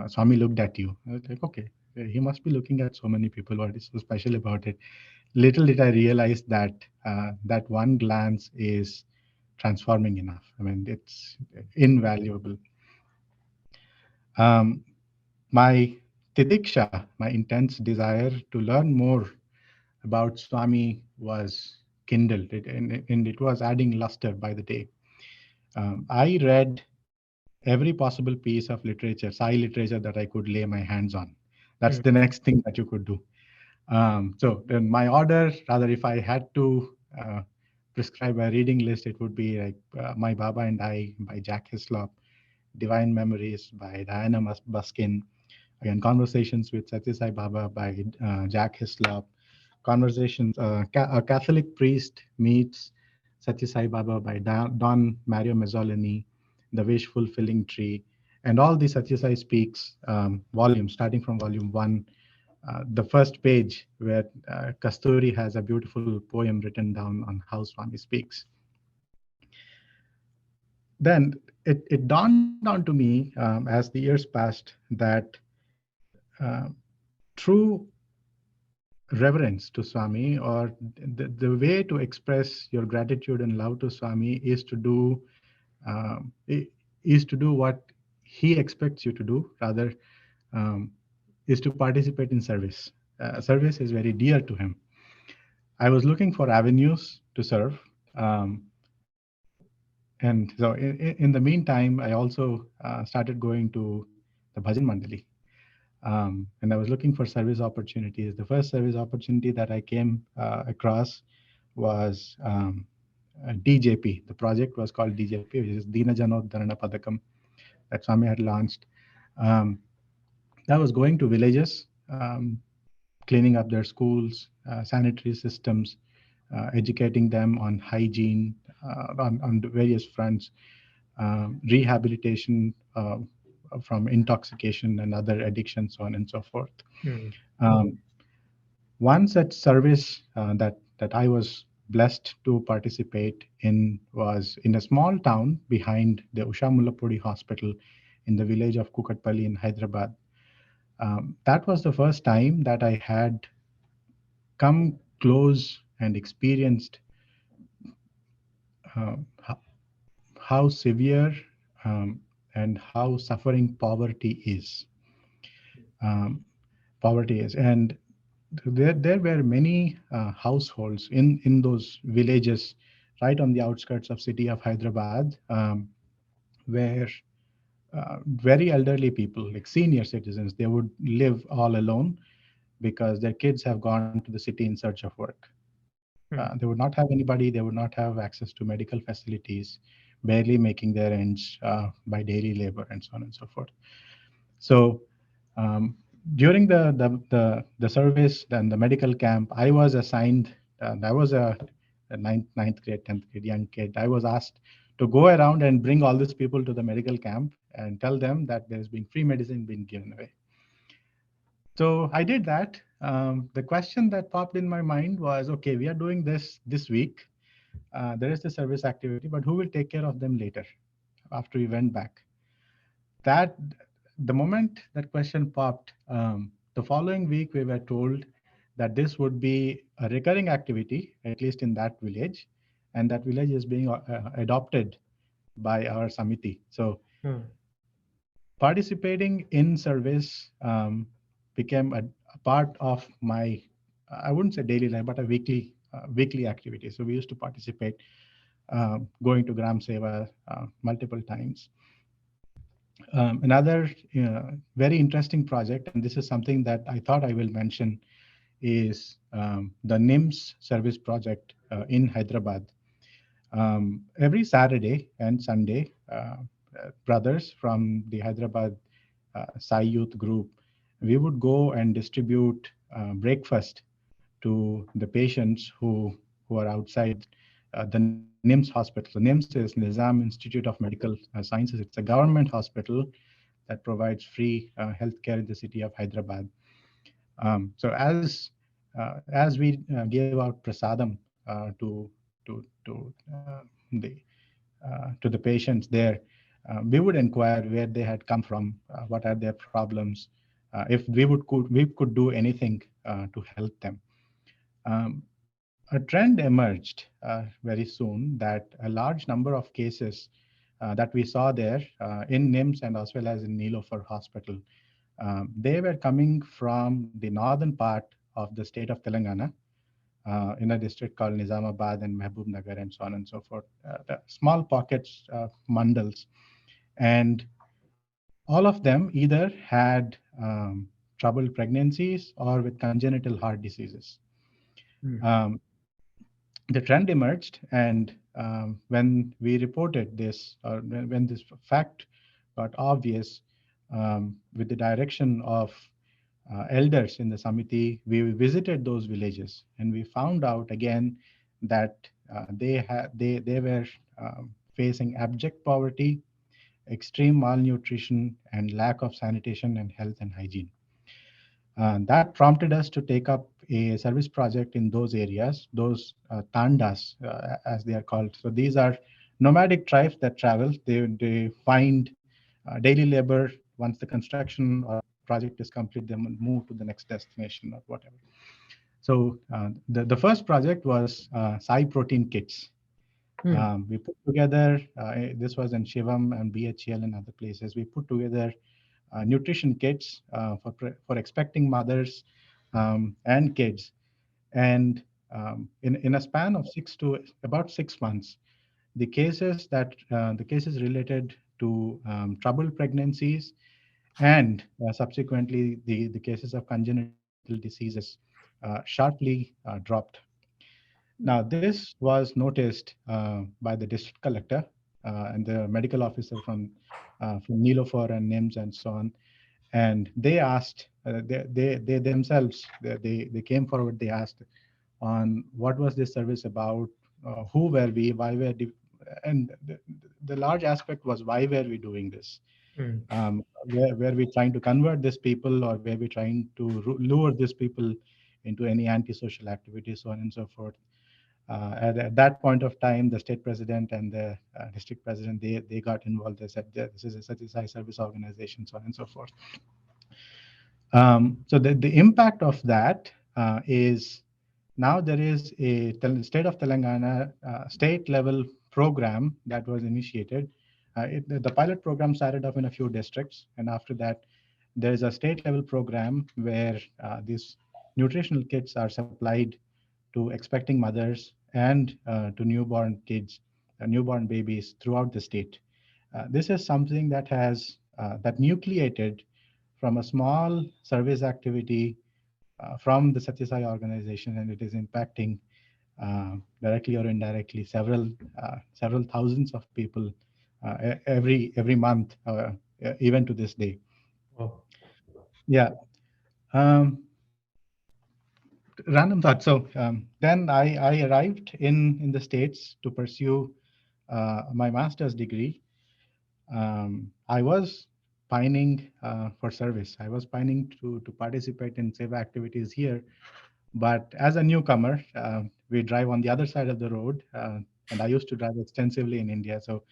Swami looked at you. I was like, okay, he must be looking at so many people. What is so special about it? Little did I realize that that one glance is transforming enough. I mean, it's invaluable. Um, my tidiksha, my intense desire to learn more about Swami was kindled, and it was adding luster by the day. I read every possible piece of literature, Sai literature, that I could lay my hands on. That's the next thing that you could do. So then my order, rather, if I had to prescribe a reading list, it would be like My Baba and I by Jack Hislop, Divine Memories by Diana Buskin, again, Conversations with Satya Sai Baba by Jack Hislop. A Catholic priest meets Satya Sai Baba by Don Mario Mazzolini, The Wish Fulfilling Tree, and all the Satya Sai Speaks volumes, starting from volume one. The first page where Kasturi has a beautiful poem written down on how Swami speaks. Then it dawned on to me as the years passed that uh, true reverence to Swami, or the way to express your gratitude and love to Swami, um, is to do what he expects you to do, rather um, is to participate in service. Service is very dear to him. I was looking for avenues to serve. Um, and so in the meantime, I also started going to the Bhajan Mandali. And I was looking for service opportunities. The first service opportunity that I came across was DJP. The project was called DJP, which is Dina Janodharana Padakam, that Swami had launched. Um, I was going to villages, cleaning up their schools, sanitary systems, educating them on hygiene on the various fronts, rehabilitation from intoxication and other addictions, so on and so forth. Hmm. Um, One such service that I was blessed to participate in was in a small town behind the Usha Mullapudi Hospital in the village of Kukatpalli in Hyderabad. That was the first time that I had come close and experienced uh, ho- how severe um, and how suffering Um, poverty is, and there were many households in those villages, right on the outskirts of city of Hyderabad, where very elderly people, like senior citizens, they would live all alone because their kids have gone to the city in search of work. Hmm. They would not have anybody, they would not have access to medical facilities, barely making their ends by daily labor, and so on and so forth. So um, during the service and the medical camp, I was assigned. I was a ninth grade, 10th grade young kid. I was asked to go around and bring all these people to the medical camp and tell them that there's being free medicine being given away. So I did that. The question that popped in my mind was, okay, we are doing this week. There is the service activity, but who will take care of them later after we went back? That the moment that question popped, the following week we were told that this would be a recurring activity, at least in that village, and that village is being adopted by our samiti. So Hmm. participating in service became a part of my, I wouldn't say daily life, but a weekly activity. So we used to participate, going to Gram Seva multiple times. Another very interesting project, and this is something that I thought I will mention, is the NIMS service project in Hyderabad. Every Saturday and Sunday, brothers from the Hyderabad Sai Youth group, we would go and distribute breakfast to the patients who are outside the NIMS hospital. So NIMS is Nizam Institute of Medical Sciences. It's a government hospital that provides free healthcare in the city of Hyderabad. So as we gave out prasadam to the patients there, we would inquire where they had come from, what are their problems, if we could do anything to help them. A trend emerged very soon that a large number of cases that we saw there in NIMS and as well as in Nilofer Hospital, they were coming from the northern part of the state of Telangana, in a district called Nizamabad and Mehboob Nagar and so on and so forth. The small pockets, mandals, and all of them either had troubled pregnancies or with congenital heart diseases. Hmm. Um, the trend emerged, and when we reported this, or when this fact got obvious, with the direction of elders in the Samiti, we visited those villages and we found out again that they were facing abject poverty, extreme malnutrition, and lack of sanitation and health and hygiene. That prompted us to take up a service project in those areas, those tandas, as they are called. So these are nomadic tribes that travel. They find daily labor. Once the construction or project is complete, they move to the next destination or whatever. So the first project was Sai protein kits. We put together, this was in Shivam and BHL and other places. We put together nutrition kits for expecting mothers and kids. And in a span of about 6 months, the cases related to troubled pregnancies and subsequently the cases of congenital diseases sharply dropped. Now, this was noticed by the district collector and the medical officer from Nilofer and NIMS and so on. And they asked, they themselves, they came forward, they asked on what was this service about, who were we, and the large aspect was why were we doing this? Were we trying to convert these people or were we trying to lure these people into any antisocial activities, so on and so forth? At that point of time, the state president and the district president, they got involved. They said, "Yeah, this is a satisfied service organization, so on and so forth." So the impact of that is now there is a state of Telangana state level program that was initiated. The pilot program started off in a few districts, and after that, there is a state level program where these nutritional kits are supplied to expecting mothers and to newborn kids, newborn babies throughout the state. This is something that has that nucleated from a small service activity from the Satyasai organization, and it is impacting directly or indirectly several thousands of people every month, even to this day. Oh. Yeah. Um, Random thought. So then I arrived in the States to pursue my master's degree. I was pining for service. I was pining to participate in seva activities here. But as a newcomer, we drive on the other side of the road. And I used to drive extensively in India. So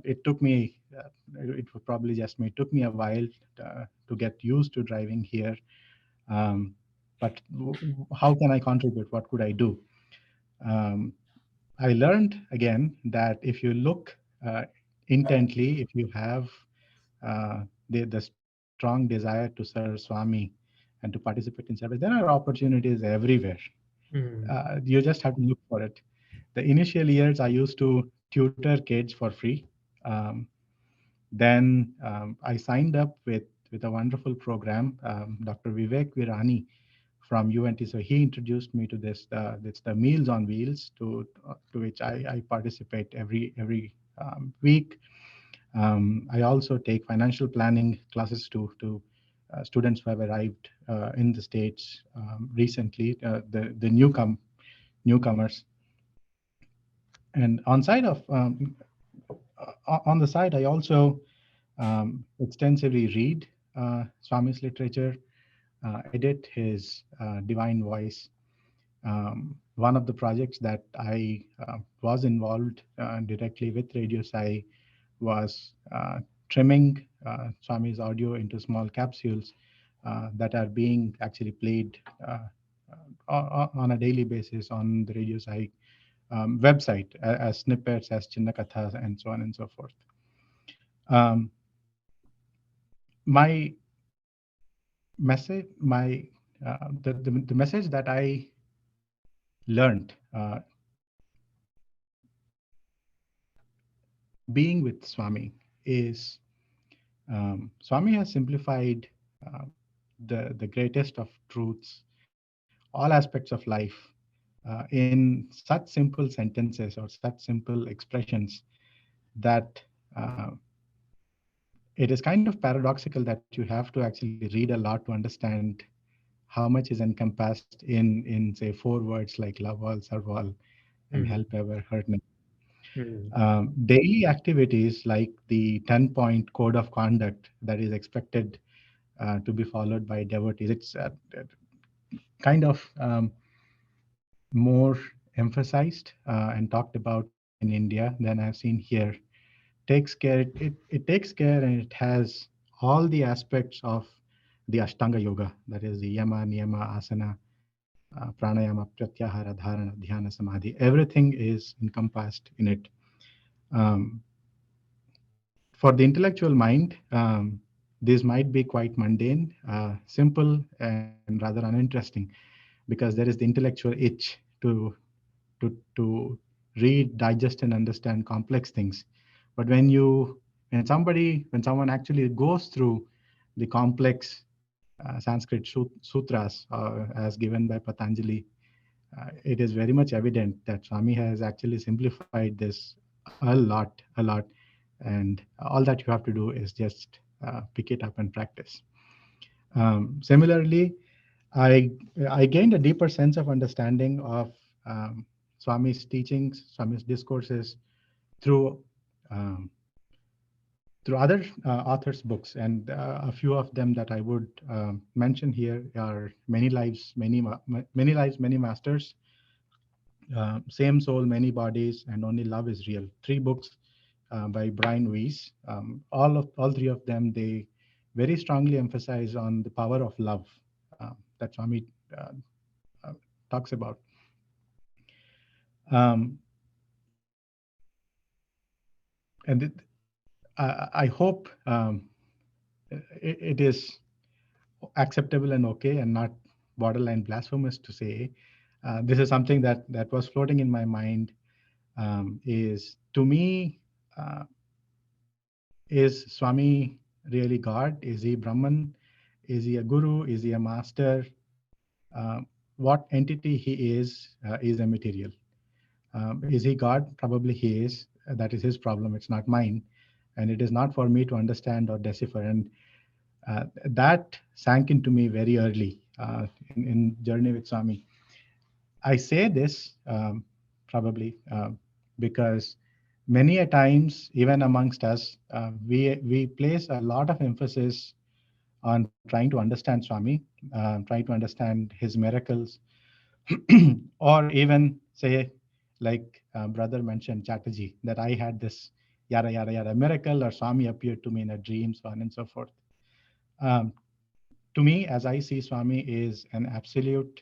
it took me, it was probably just me, it took me a while to get used to driving here. Um, but how can I contribute? What could I do? Um, I learned again that if you look intently, if you have the strong desire to serve Swami and to participate in service, there are opportunities everywhere. You just have to look for it. The initial years, I used to tutor kids for free. Um, then I signed up with a wonderful program, Dr. Vivek Virani from UNT. So he introduced me to this. It's the Meals on Wheels, to which I participate every week. I also take financial planning classes to students who have arrived in the States recently, the newcomers. And on the side, I also extensively read Swami's literature, edit his divine voice. One of the projects that I was involved directly with Radio Sai was trimming Swami's audio into small capsules that are being actually played on a daily basis on the Radio Sai website as snippets, as Chinnakathas, and so on and so forth. My message, the message that I learned being with Swami is Swami has simplified the greatest of truths, all aspects of life, in such simple sentences or such simple expressions that it is kind of paradoxical that you have to actually read a lot to understand how much is encompassed in say 4 words like love all, serve all, and Mhm. help ever, hurt never. Mhm. Daily activities like the 10-point code of conduct that is expected to be followed by devotees. It's kind of more emphasized and talked about in India than I've seen here. Takes care it takes care, and it has all the aspects of the Ashtanga yoga, that is the yama, niyama, asana, pranayama, pratyahara, dharana, dhyana, samadhi. Everything is encompassed in it. Um, for the intellectual mind, this might be quite mundane, simple, and rather uninteresting, because there is the intellectual itch to read, digest, and understand complex things. But when someone actually goes through the complex Sanskrit sutras as given by Patanjali, it is very much evident that Swami has actually simplified this a lot, and all that you have to do is just pick it up and practice. Similarly, I I gained a deeper sense of understanding of um, Swami's teachings, Swami's discourses through um, through other authors' books, and a few of them that I would mention here are Many Lives, Many Lives, Many Masters, Same Soul, Many Bodies, and Only Love is Real. 3 books by Brian Weiss. All three of them, they very strongly emphasize on the power of love that Swami uh, uh, talks about. Um, and I hope it is acceptable and okay, and not borderline blasphemous to say. This is something that was floating in my mind. Is to me, uh, is Swami really God? Is he Brahman? Is he a guru? Is he a master? What entity he is immaterial. Is he God? Probably he is. That is his problem. It's not mine, and it is not for me to understand or decipher. And that sank into me very early in journey with Swami. I say this probably because many a times, even amongst us, we place a lot of emphasis on trying to understand Swami, trying to understand his miracles, or even say, like brother mentioned, Chatterjee, that I had this yada yada yada miracle, or Swami appeared to me in a dream, so on and so forth. Um, to me, as I see, Swami is an absolute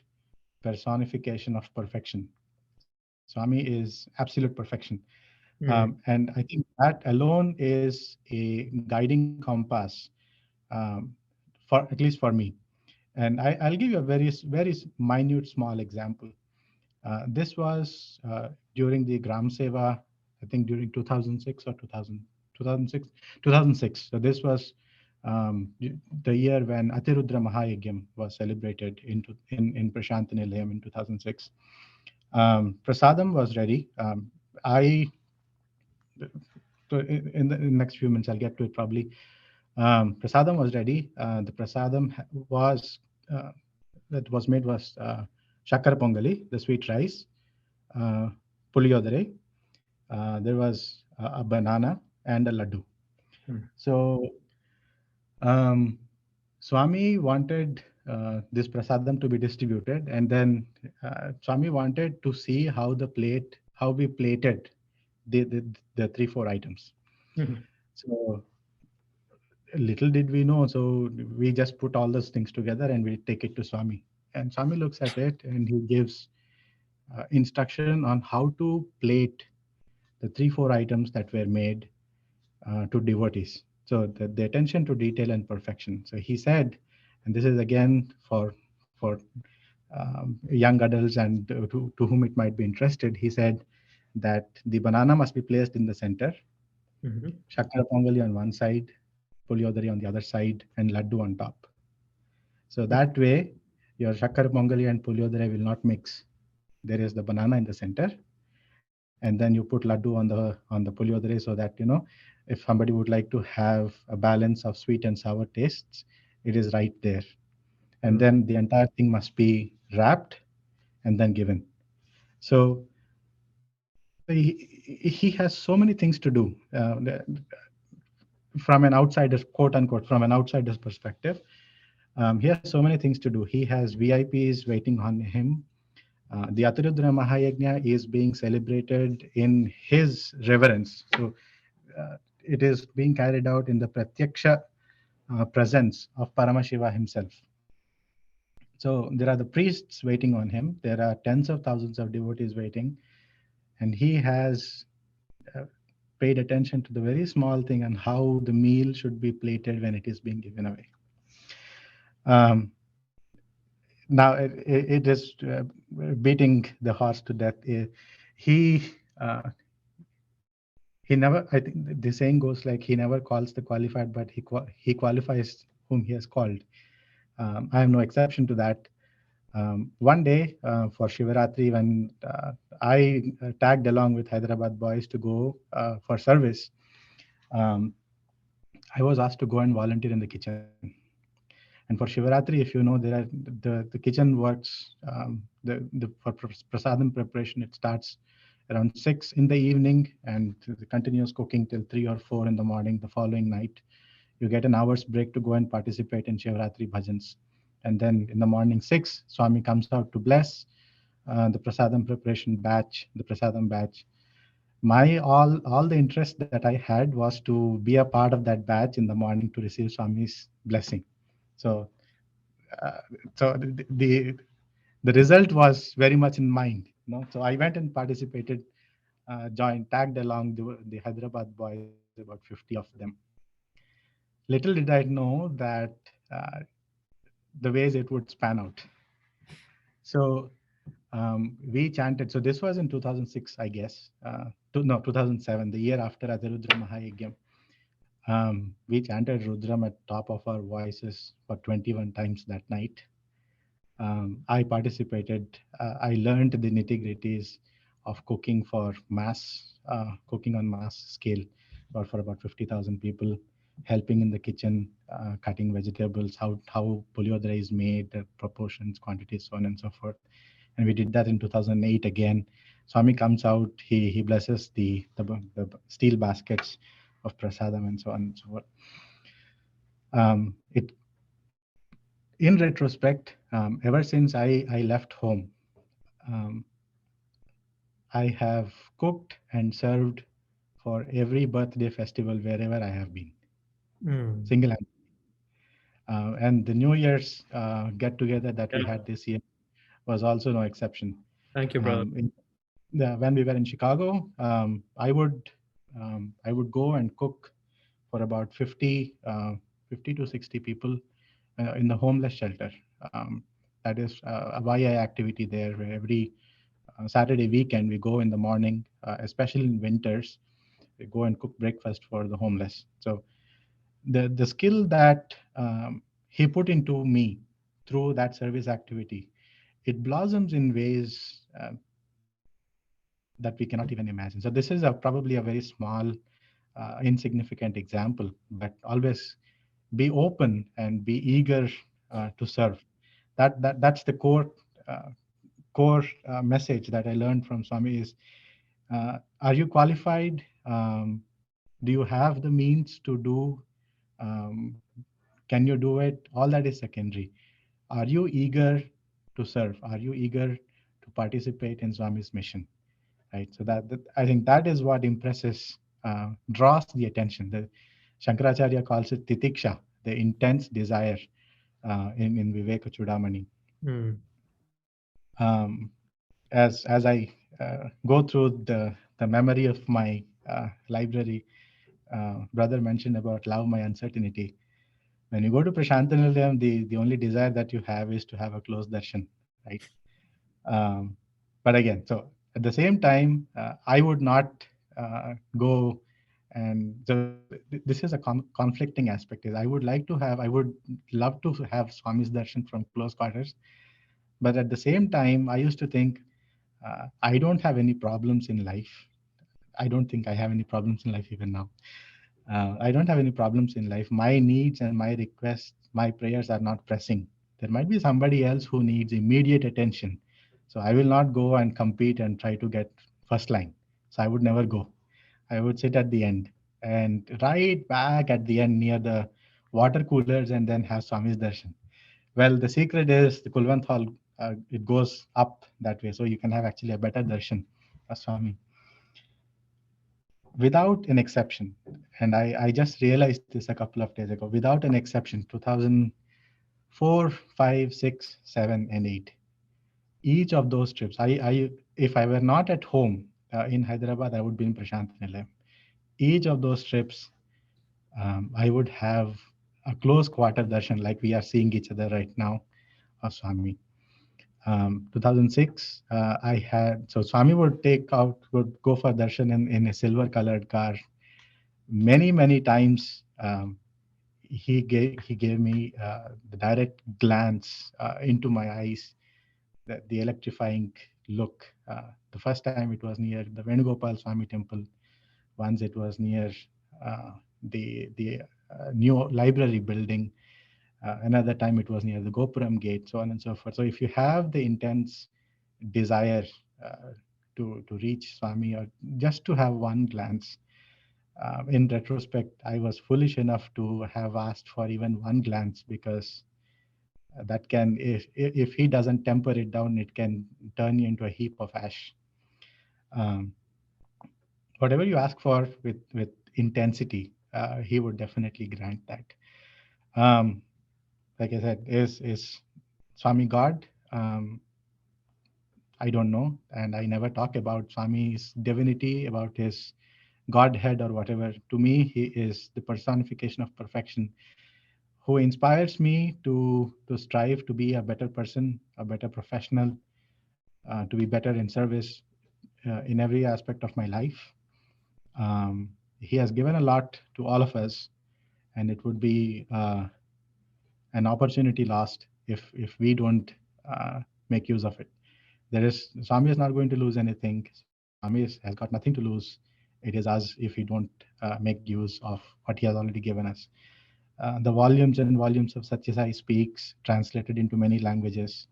personification of perfection. Swami is absolute perfection. Mhm. And I think that alone is a guiding compass, um, for at least for me. And I'll give you a very minute, small example. This was during the Gram Seva, I think during 2006 or 2006, 2006. So this was the year when Atirudra Mahayagyam was celebrated in Prashant Nilayam in 2006. Prasadam was ready. I in the next few minutes I'll get to it probably. Prasadam was ready. The prasadam was that was made was shakar pongali, the sweet rice, uh, puliyodare. There was a banana and a laddu. Mhm. So um, Swami wanted this prasadam to be distributed, and then Swami wanted to see how we plated the 3 4 items. Mhm. So little did we know, so we just put all those things together and we take it to Swami. And Swami looks at it and he gives instruction on how to plate the 3 4 items that were made to devotees. So the attention to detail and perfection. So he said, and this is again for young adults and to whom it might be interested. He said that the banana must be placed in the center, Mhm. shakkara pongali on one side, puliodari on the other side, and laddu on top. So that way, your shakkar pongali and puliodare will not mix. There is the banana in the center, and then you put laddu on the puliodare, so that if somebody would like to have a balance of sweet and sour tastes, it is right there. And Mm. then the entire thing must be wrapped and then given. So he has so many things to do, from an outsider's, quote unquote, from an outsider's perspective. He has so many things to do. He has VIPs waiting on him. The Atirudra Mahayagna is being celebrated in his reverence. So it is being carried out in the Pratyaksha presence of Paramashiva himself. So there are the priests waiting on him. There are tens of thousands of devotees waiting, and he has uh, paid attention to the very small thing and how the meal should be plated when it is being given away. Um, Now it is beating the horse to death. He uh, he never. I think the saying goes like he never calls the qualified, but he qualifies whom he has called. I am no exception to that. One day for Shivaratri, when I tagged along with Hyderabad boys to go for service, um, I was asked to go and volunteer in the kitchen. And for Shivaratri, if you know, there are the kitchen works. The for prasadam preparation, it starts around 6 in the evening, and the continuous cooking till 3 or 4 in the morning the following night. You get an hour's break to go and participate in Shivaratri bhajans, and then in the morning 6, Swami comes out to bless the prasadam preparation batch, the prasadam batch. My all the interest that I had was to be a part of that batch in the morning to receive Swami's blessing. So uh, so the result was very much in mind. So I went and participated, joined, tagged along the Hyderabad boys, about 50 of them. Little did I know that uh, the ways it would span out. So we chanted. So this was in 2006, I guess. No, 2007, the year after Adhirudra Mahayagam. We chanted Rudram at top of our voices for 21 times that night. I participated. I learned the nitty gritties of cooking for cooking on mass scale, or for about 50,000 people, helping in the kitchen, cutting vegetables, how puliodara is made, the proportions, quantities, so on and so forth. And we did that in 2008 again. Swami comes out, he blesses the steel baskets of prasadam and so on and so forth. It In retrospect, ever since I left home, um, I have cooked and served for every birthday festival wherever I have been, Mm. single hand. And the New Year's get together that we Yeah. had this year was also no exception. Thank you, brother. When we were in Chicago, I would go and cook for about 50 to 60 people in the homeless shelter. That is a YI activity there, where every Saturday weekend we go in the morning, especially in winters, we go and cook breakfast for the homeless. So the skill that he put into me through that service activity, it blossoms in ways that we cannot even imagine. So this is probably a very small, insignificant example, but always be open and be eager to serve. That's the uh, core message that I learned from Swami is: are you qualified? Do you have the means to do? Um, can you do it? All that is secondary. Are you eager to serve? Are you eager to participate in Swami's mission? Right. So that I think that is what impresses, draws the attention. The Shankaracharya calls it titiksha, the intense desire in Viveka Chudamani. Mm. As I go through the memory of my library, brother mentioned about love my uncertainty. When you go to Prashantanilayam, the only desire that you have is to have a close darshan, right? Um, but again, so at the same time, I would not go, and so this is a conflicting aspect. Is I would like to have, I would love to have Swami's darshan from close quarters, but at the same time, I used to think, I don't have any problems in life. I don't think I have any problems in life even now. I don't have any problems in life. My needs and my requests, my prayers are not pressing. There might be somebody else who needs immediate attention. So I will not go and compete and try to get first line. So I would never go. I would sit at the end and right back at the end near the water coolers and then have Swami's darshan. Well, the secret is the Kulwant Hall, it goes up that way. So you can have actually a better darshan of Swami without an exception. And I just realized this a couple of days ago, without an exception, 2004, 5, 6, 7, and 8. Each of those trips, if I were not at home in Hyderabad, I would be in Prashant Nilayam. Each of those trips, I would have a close quarter darshan like we are seeing each other right now of Swami. 2006, so Swami would go for darshan in a silver colored car. Many times, he gave me the direct glance into my eyes, the electrifying look. The first time it was near the Venugopal Swami temple. Once it was near the new library building. Another time it was near the Gopuram gate, so on and so forth. So if you have the intense desire to reach Swami or just to have one glance, in retrospect, I was foolish enough to have asked for even one glance because that can, if he doesn't temper it down, it can turn you into a heap of ash. Um, Whatever you ask for with intensity, he would definitely grant that. Um, like I said, is Swami God? I don't know, and I never talk about Swami's divinity, about his Godhead or whatever. To me, he is the personification of perfection, who inspires me to strive to be a better person, a better professional, to be better in service in every aspect of my life. He has given a lot to all of us, and it would be an opportunity lost if we don't make use of it. Swami is not going to lose anything. Swami has got nothing to lose. It is us if we don't make use of what he has already given us. The volumes and volumes of Satya Sai Speaks, translated into many languages,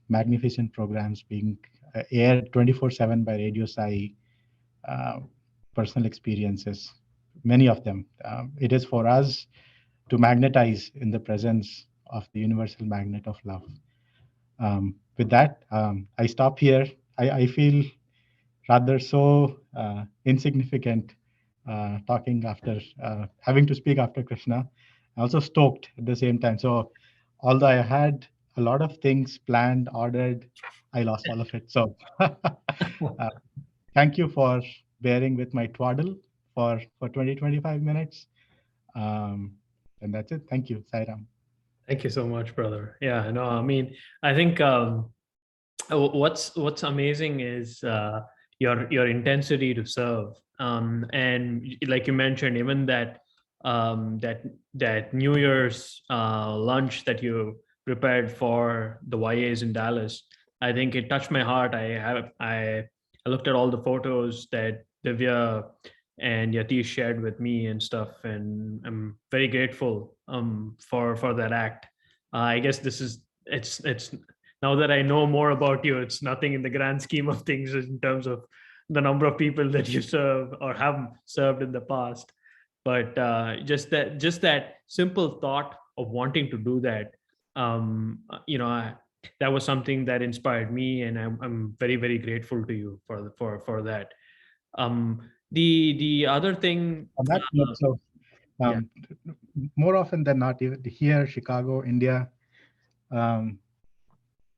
magnificent programs being aired 24/7 by Radio Sai, uh, personal experiences, many of them. It is for us to magnetize in the presence of the universal magnet of love. With that, I stop here. I feel rather so insignificant talking after having to speak after Krishna. Also stoked at the same time. So, although I had a lot of things planned, ordered, I lost all of it. So, thank you for bearing with my twaddle for 20-25 minutes. And that's it. Thank you, Sairam. Thank you so much, brother. Yeah, no, I mean, I think what's amazing is your intensity to serve, and like you mentioned, even that New Year's lunch that you prepared for the YAs in Dallas. I think it touched my heart. I looked at all the photos that Divya and Yatish shared with me and stuff, and I'm very grateful for that act. I guess it's now that I know more about you, it's nothing in the grand scheme of things in terms of the number of people that you serve or have served in the past. But just that simple thought of wanting to do that, that was something that inspired me, and I'm very very grateful to you for that. The other thing, On that note, so yeah. um, more often than not, even here, Chicago, India, um,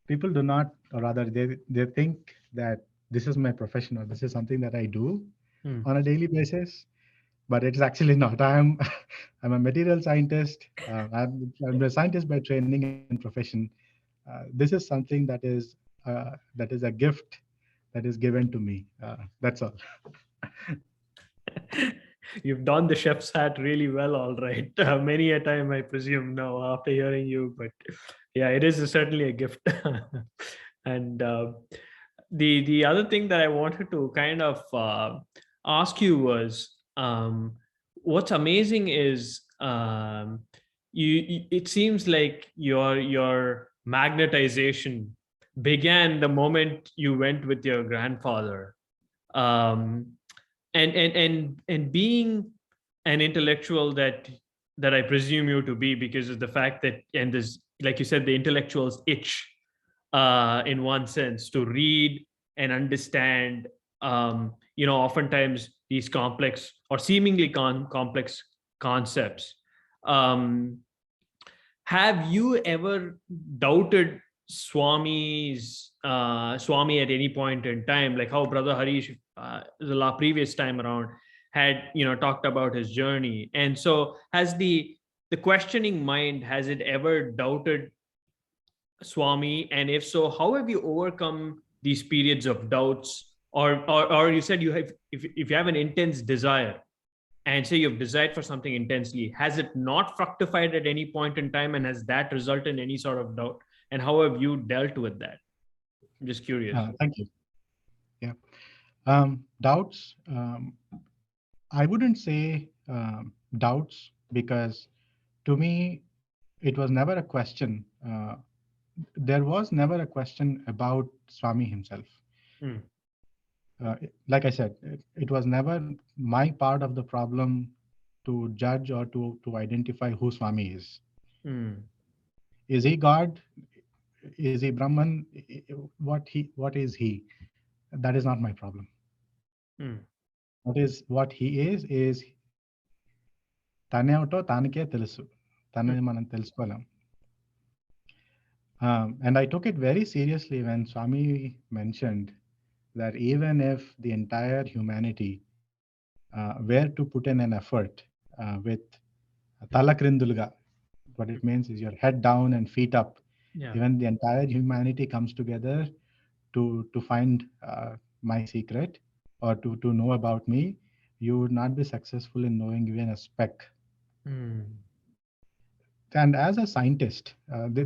people do not, or rather, they think that this is my profession or this is something that I do on a daily basis, but it's actually not. I'm a material scientist. I'm a scientist by training and profession. This is something that is a gift that is given to me. That's all. You've donned the chef's hat really well, all right. Many a time, I presume, now after hearing you, but yeah, it is certainly a gift. And The other thing that I wanted to kind of ask you was, what's amazing is, it seems like your magnetization began the moment you went with your grandfather, um, and being an intellectual that I presume you to be, because of the fact that, and this, like you said, the intellectual's itch, in one sense, to read and understand, oftentimes these complex or seemingly complex concepts. um, have you ever doubted Swami at any point in time, like how brother Harish, previous time around, had talked about his journey? And so has the questioning mind, has it ever doubted Swami? And if so, how have you overcome these periods of doubts? Or you said, you have, if you have an intense desire, and say you've desired for something intensely, has it not fructified at any point in time, and has that resulted in any sort of doubt? And how have you dealt with that? I'm just curious. Thank you. Yeah. Doubts. I wouldn't say doubts, because to me, it was never a question. There was never a question about Swami himself. Hmm. Like I said, it was never my part of the problem to judge or to identify who Swami is. Hmm. Is he God? Is he Brahman? What is he? That is not my problem. Hmm. What he is తనేమిటో తానికే తెలుసు. Hmm. తనని మనం తెలుసుకోలేం. And I took it very seriously when Swami mentioned that even if the entire humanity were to put in an effort with talakrinduలుగా, what it means is your head down and feet up, Yeah. even the entire humanity comes together to find my secret, or to know about me, you would not be successful in knowing even a speck. Hmm. And as a scientist,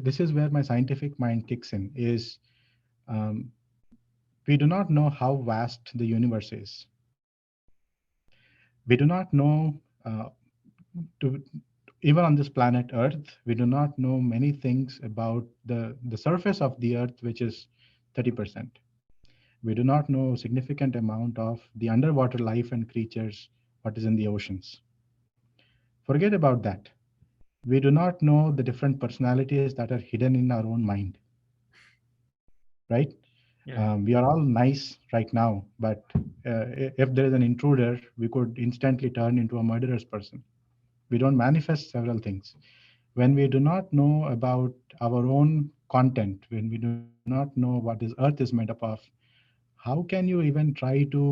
this is where my scientific mind kicks in, is um, we do not know how vast the universe is. We do not know, to, even on this planet Earth, we do not know many things about the surface of the Earth, which is 30%. We do not know significant amount of the underwater life and creatures, what is in the oceans. Forget about that. We do not know the different personalities that are hidden in our own mind, right? Yeah. We are all nice right now, but if there is an intruder, we could instantly turn into a murderous person. We don't manifest several things. When we do not know about our own content, when we do not know what this earth is made up of, how can you even try to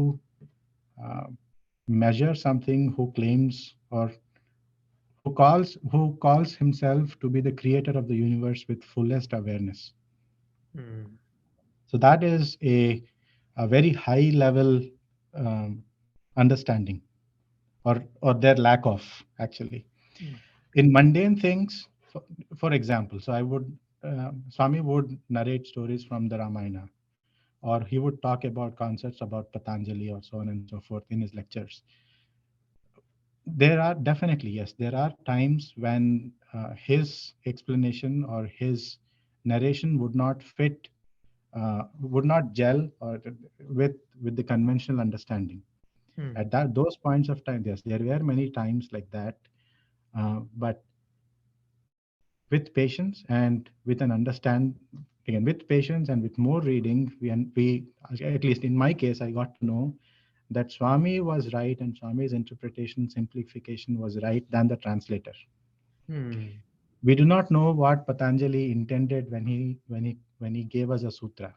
uh, measure something who claims, or who calls himself to be the creator of the universe with fullest awareness? Hmm. So that is a very high level um, understanding, or their lack of, actually. Hmm. In mundane things, for example, so I would, Swami would narrate stories from the Ramayana, or he would talk about concepts about Patanjali, or so on and so forth, in his lectures. There are definitely, yes, there are times when his explanation or his narration would not gel, or with the conventional understanding. Hmm. At those points of time, yes, there were many times like that. But with patience and with an understand again with patience and with more reading, we, at least in my case, I got to know that Swami was right, and Swami's interpretation simplification was right than the translator. Hmm. We do not know what Patanjali intended when he gave us a sutra.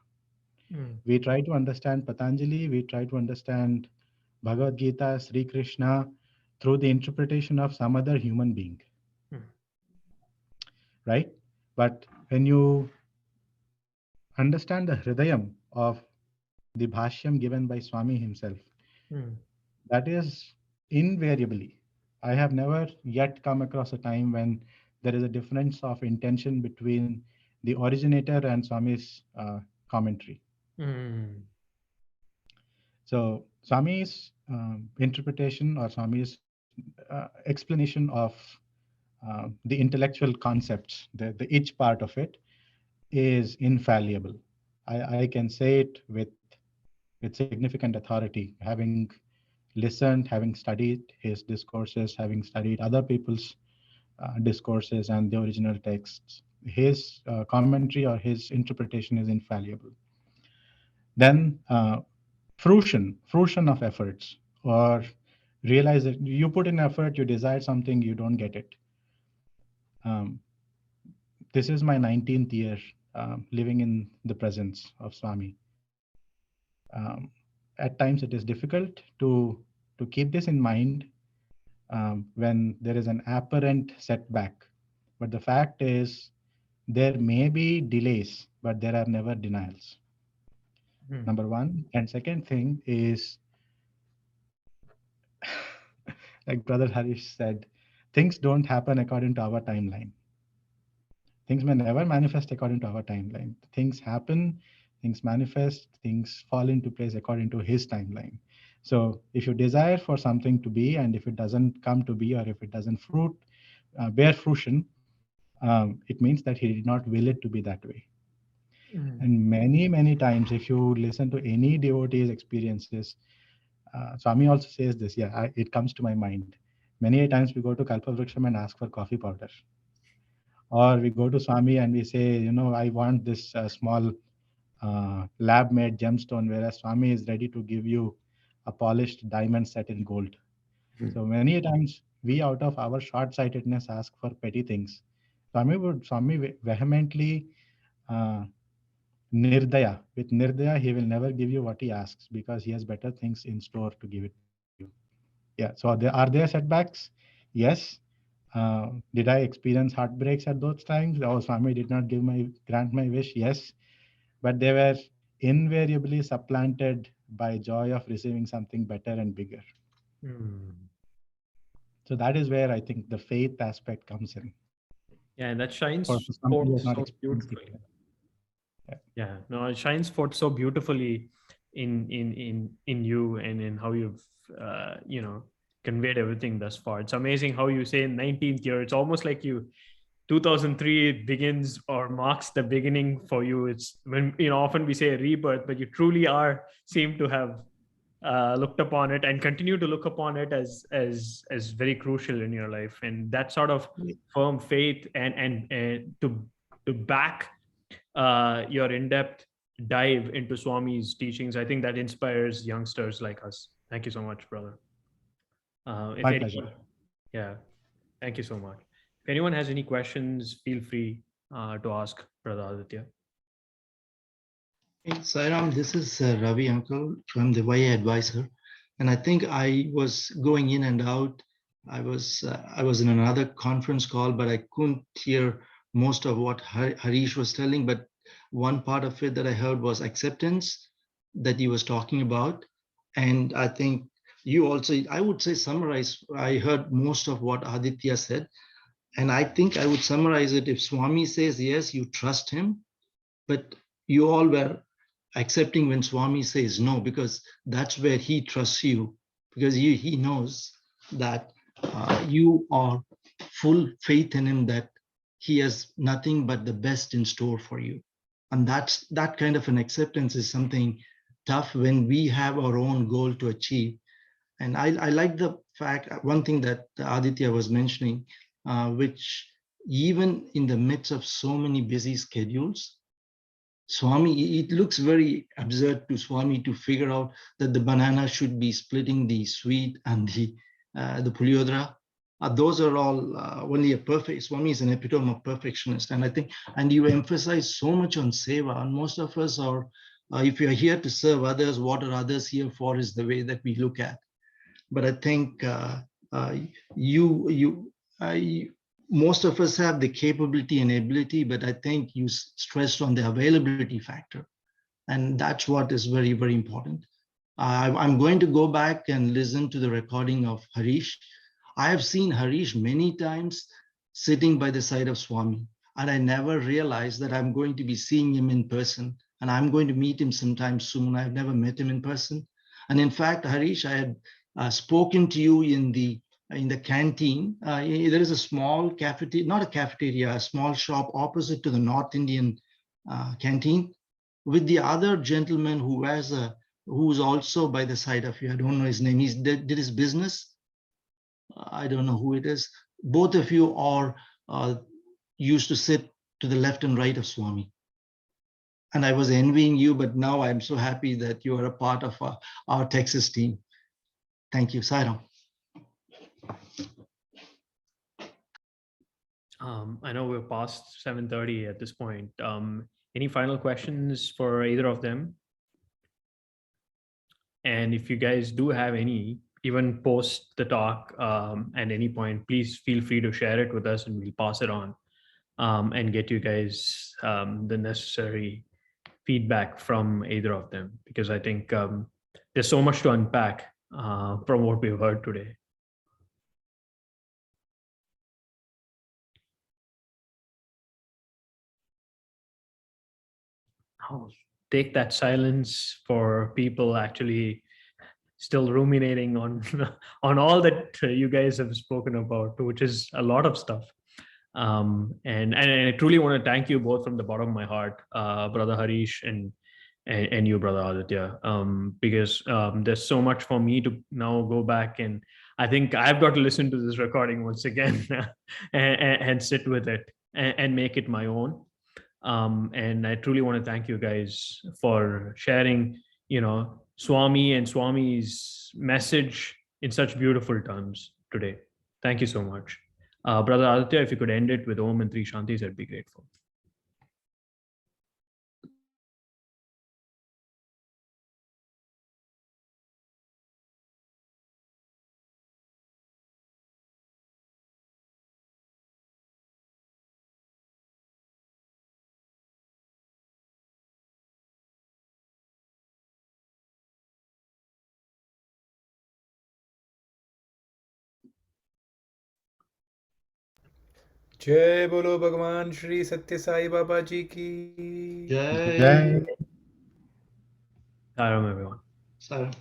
Hmm. We try to understand Patanjali, we try to understand Bhagavad Gita, Sri Krishna, through the interpretation of some other human being, Hmm. right? But when you understand the hridayam of the bhashyam given by Swami himself, Hmm. that is invariably, I have never yet come across a time when there is a difference of intention between the originator and Swami's commentary. So Swami's interpretation or Swami's explanation of the intellectual concepts, the each part of it, is infallible. I can say it with significant authority, having listened, having studied his discourses, having studied other people's discourses and the original texts. His commentary or his interpretation is infallible. Then fruition of efforts, or realize that you put in effort, you desire something, you don't get it. Um, this is my 19th year living in the presence of Swami. At times it is difficult to keep this in mind when there is an apparent setback. But the fact is, there may be delays, but there are never denials. Number one. And second thing is, like Brother Harish said, things don't happen according to our timeline. Things may never manifest according to our timeline. Things happen, things manifest, things fall into place according to his timeline. So if you desire for something to be, and if it doesn't come to be, or if it doesn't bear fruition, it means that he did not will it to be that way. And many times, if you listen to any devotee's experiences, Swami also says this. Yeah, it comes to my mind. Many a times we go to Kalpavriksham and ask for coffee powder, or we go to Swami and we say, I want this small lab-made gemstone, whereas Swami is ready to give you a polished diamond set in gold. So many a times we, out of our short-sightedness, ask for petty things. Swami vehemently nirdaya. With nirdaya, he will never give you what he asks, because he has better things in store to give it to you. Yeah. So are there setbacks? Yes. Did I experience heartbreaks at those times? Oh, Swami did not grant my wish. Yes. But they were invariably supplanted by joy of receiving something better and bigger. So that is where I think the faith aspect comes in. Yeah, and that shines For somebody who has forth not so experienced it. beautifully. Yeah, no, it shines forth so beautifully in you and in how you've conveyed everything thus far. It's amazing how you say 19th year. It's almost like 2003 begins or marks the beginning for you. It's when often we say a rebirth, but you truly seem to have looked upon it and continue to look upon it as very crucial in your life, and that sort of firm faith and to back your in-depth dive into Swami's teachings, I think that inspires youngsters like us. Thank you so much, brother. My pleasure. Yeah, thank you so much. If anyone has any questions, feel free to ask Brother Aditya. Hey, Sairam, this is Ravi Uncle from the YA Advisor, and I think I was going in and out. I was in another conference call, but I couldn't hear most of what Harish was telling. But one part of it that I heard was acceptance that he was talking about, and I think you also, I would say, summarize. I heard most of what Adithya said, and I think I would summarize it. If Swami says yes, you trust him, but you all were accepting when Swami says no, because that's where he trusts you, because he knows that you are full faith in him, that he has nothing but the best in store for you. And that kind of an acceptance is something tough when we have our own goal to achieve. And I like the fact, one thing that Aditya was mentioning, which even in the midst of so many busy schedules, Swami, it looks very absurd to Swami to figure out that the banana should be splitting the sweet and the puliodra. Those are all only a perfect. Swami is an epitome of perfectionist, and I think, and you emphasize so much on seva. And most of us are, if you are here to serve others, what are others here for? Is the way that we look at. But I think most of us have the capability and ability, but I think you stressed on the availability factor. And that's what is very, very important. I'm going to go back and listen to the recording of Harish. I have seen Harish many times sitting by the side of Swami, and I never realized that I'm going to be seeing him in person. and I'm going to meet him sometime soon. I've never met him in person. And in fact, Harish, I had spoken to you in the canteen. There is a small cafeteria, not a cafeteria, a small shop opposite to the North Indian canteen, with the other gentleman who's also by the side of you. I don't know his name. He did his business. I don't know who it is. Both of you are used to sit to the left and right of Swami. And I was envying you, but now I'm so happy that you are a part of our Texas team. Thank you, Sairam. I know we're past 7:30 at this point. Any final questions for either of them? And if you guys do have any, even post the talk at any point, please feel free to share it with us and we'll pass it on and get you guys the necessary feedback from either of them, because I think there's so much to unpack from what we've heard today. I'll take that silence for people actually still ruminating on on all that you guys have spoken about, which is a lot of stuff. And I truly want to thank you both from the bottom of my heart, brother Harish and you, brother Adithya, because there's so much for me to now go back, and I think I've got to listen to this recording once again and sit with it and make it my own. And I truly want to thank you guys for sharing, Swami and Swami's message in such beautiful terms today. Thank you so much. Brother Aditya, if you could end it with Om and Three Shantis, I'd be grateful. जय बोलो भगवान श्री सत्य साई बाबा जी की Jai. Jai. Saram, everyone. Sairam.